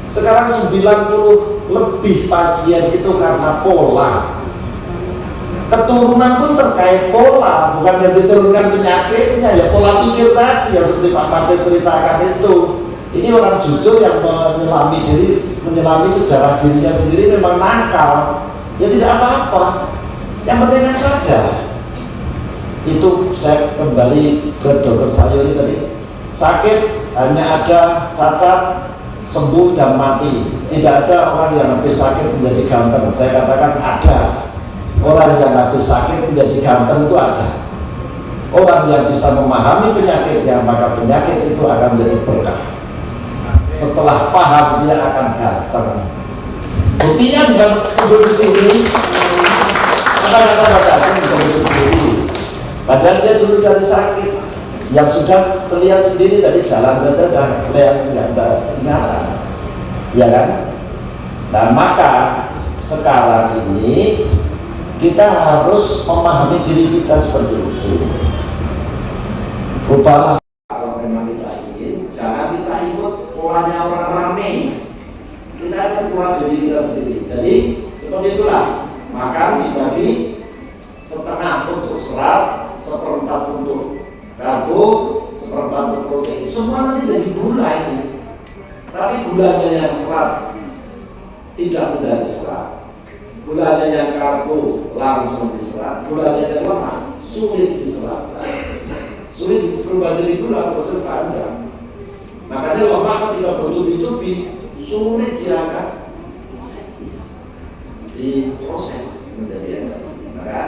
sekarang 90 lebih pasien itu karena pola. Keturunan pun terkait pola, bukan yang diturunkan penyakitnya, ya pola pikir tadi ya seperti Pak Martin ceritakan itu. Ini orang jujur yang menyelami diri, menyelami sejarah dirinya sendiri memang nakal, ya tidak apa-apa. Yang penting kan sadar. Itu saya kembali ke dokter Sayuri tadi, sakit hanya ada cacat, sembuh dan mati. Tidak ada orang yang habis sakit menjadi ganteng. Saya katakan ada. Orang yang habis sakit menjadi ganteng itu ada. Orang yang bisa memahami penyakitnya, maka penyakit itu akan menjadi berkah. Setelah paham dia akan ganteng. Buktinya bisa duduk di sini. Kata-kata ganteng bisa duduk di sini. Padahal dia dulu dari sakit. Yang sudah terlihat sendiri tadi jalan saja dan nggak ada ingatan, ya kan? Nah maka sekarang ini kita harus memahami diri kita seperti itu. Rubahlah kalau memang kita ingin, jangan kita ikut polanya orang ramai. Kita akan keluar dari kita sendiri. Jadi seperti itulah, makan dibagi setengah untuk serat, seperempat untuk karbo, seperempat untuk protein. Semua nanti jadi gula ini. Tapi gulanya yang serat tidak mudah diserap. Gulanya yang karbo langsung diserap. Gulanya yang lemak sulit diserap. Sulit berubah jadi gula proses panjang. Makanya lemak ketika bertubi-tubi sulit diangkat diproses menjadi energi. Maka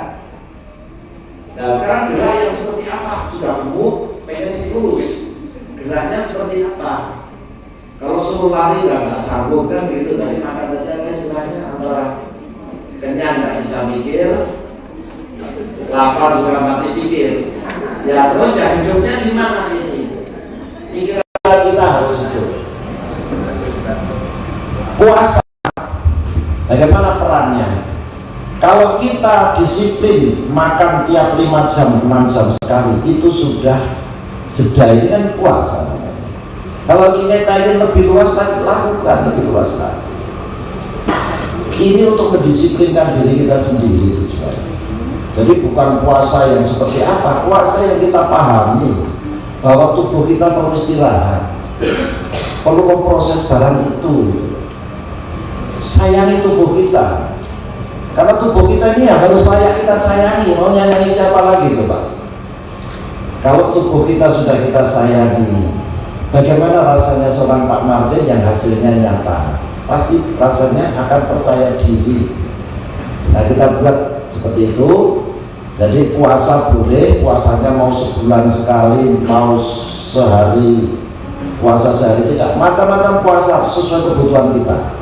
nah sekarang gerak yang seperti apa? Sudah gemuk, pengen lurus. Geraknya seperti apa? Kalau suruh lari nggak sanggup kan gitu, dari makan aja istilahnya antara kenyang nggak bisa mikir, lapar juga mati pikir. Ya terus ya hidupnya gimana ini? Pikiran kita harus hidup. Puasa, bagaimana perannya? Kalau kita disiplin makan tiap 5 jam, 6 jam sekali, itu sudah jeda, ini kan puasa namanya. Kalau kita ingin lebih luas lagi, lakukan lebih luas lagi. Ini untuk mendisiplinkan diri kita sendiri tujuannya. Jadi bukan puasa yang seperti apa, puasa yang kita pahami bahwa tubuh kita perlu istirahat, perlu memproses barang itu. Sayangi tubuh kita. Karena tubuh kita ini harus layak kita sayangi. Mau nyanyi siapa lagi coba? Kalau tubuh kita sudah kita sayangi, bagaimana rasanya seorang Pak Martin yang hasilnya nyata? Pasti rasanya akan percaya diri. Nah kita buat seperti itu. Jadi puasa boleh, puasanya mau sebulan sekali, mau sehari, puasa sehari tidak. Macam-macam puasa sesuai kebutuhan kita.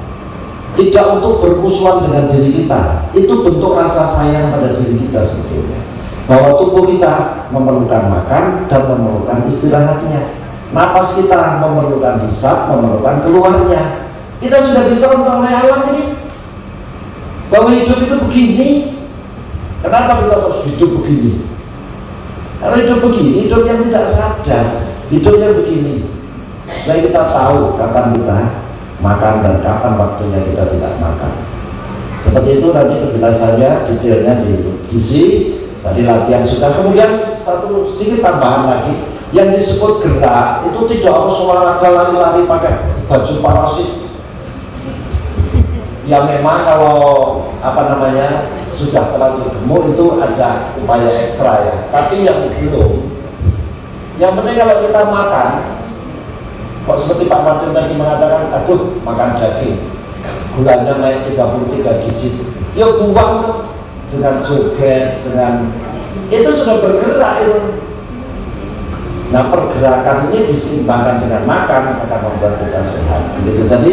Tidak untuk bermusuhan dengan diri kita. Itu bentuk rasa sayang pada diri kita sebetulnya. Bahwa tubuh kita memerlukan makan dan memerlukan istirahatnya. Napas kita memerlukan hisap, memerlukan keluarnya. Kita sudah dicontoh oleh alam ini bahwa hidup itu begini. Kenapa kita harus hidup begini? Karena hidup begini, hidup yang tidak sadar, hidup yang begini. Supaya kita tahu kapan kita makan dan kapan waktunya kita tidak makan. Seperti itu nanti penjelasannya detailnya di gizi. Tadi latihan sudah. Kemudian satu sedikit tambahan lagi, yang disebut gerak itu tidak harus olahraga lari-lari pakai baju parasit. Ya memang kalau sudah terlalu gemuk itu ada upaya ekstra ya. Tapi yang belum, yang penting kalau kita makan, kok seperti Pak Martin tadi mengatakan, aduh makan daging, gulanya naik 33 digit, ya buang tuh dengan joget, dengan itu sudah bergerak itu. Nah pergerakan ini diseimbangkan dengan makan akan membuat kita sehat. Begitu. Jadi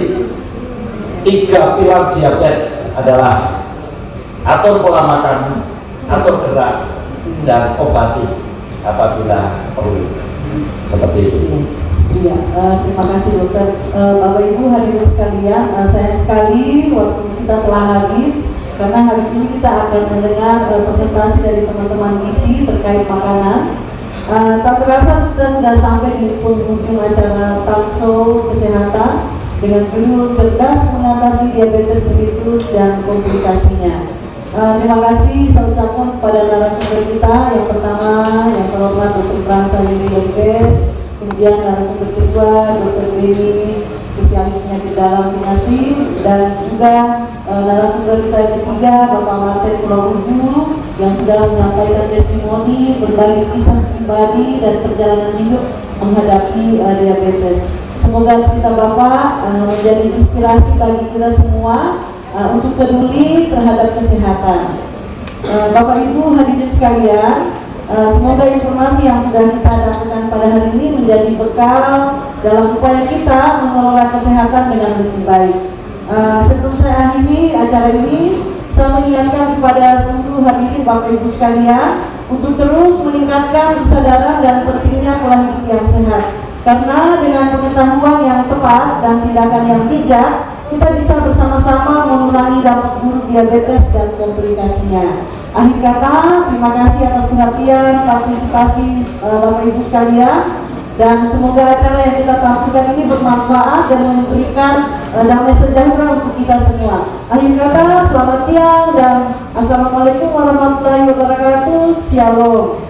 tiga pilar diabetes adalah atur pola makan, atur gerak, dan obati apabila perlu. Seperti itu. Iya, terima kasih dokter. Bapak Ibu hadirin sekalian, sayang sekali waktu kita telah habis karena habis ini kita akan mendengar presentasi dari teman-teman gizi terkait makanan. Tak terasa sudah sampai di penghujung acara talk show kesehatan dengan judul cerdas mengatasi diabetes mellitus dan komplikasinya. Terima kasih saya ucapkan kepada narasumber kita. Yang pertama yang terhormat Dr. Fransa Yudhiyah, kemudian narasumber kedua Dr. Beni, spesialis penyakit dalam dinasi, dan juga narasumber kita yang ketiga Bapak Martin Pulau-Uju yang sudah menyampaikan testimoni, berbagi kisah pribadi dan perjalanan hidup menghadapi diabetes. Semoga cerita Bapak menjadi inspirasi bagi kita semua untuk peduli terhadap kesehatan. Bapak Ibu hadirin sekalian, semoga informasi yang sudah kita dapatkan pada hari ini menjadi bekal dalam upaya kita mengelola kesehatan dengan lebih baik. Sebelum saya akhiri acara ini, saya mengingatkan kepada seluruh hadirin Bapak Ibu sekalian untuk terus meningkatkan kesadaran dan pentingnya pola hidup yang sehat. Karena dengan pengetahuan yang tepat dan tindakan yang bijak, kita bisa bersama-sama mengurangi dampak buruk diabetes dan komplikasinya. Akhir kata, terima kasih atas perhatian, partisipasi Bapak Ibu sekalian, dan semoga acara yang kita tampilkan ini bermanfaat dan memberikan damai sejahtera untuk kita semua. Akhir kata, selamat siang dan assalamualaikum warahmatullahi wabarakatuh. Shalom.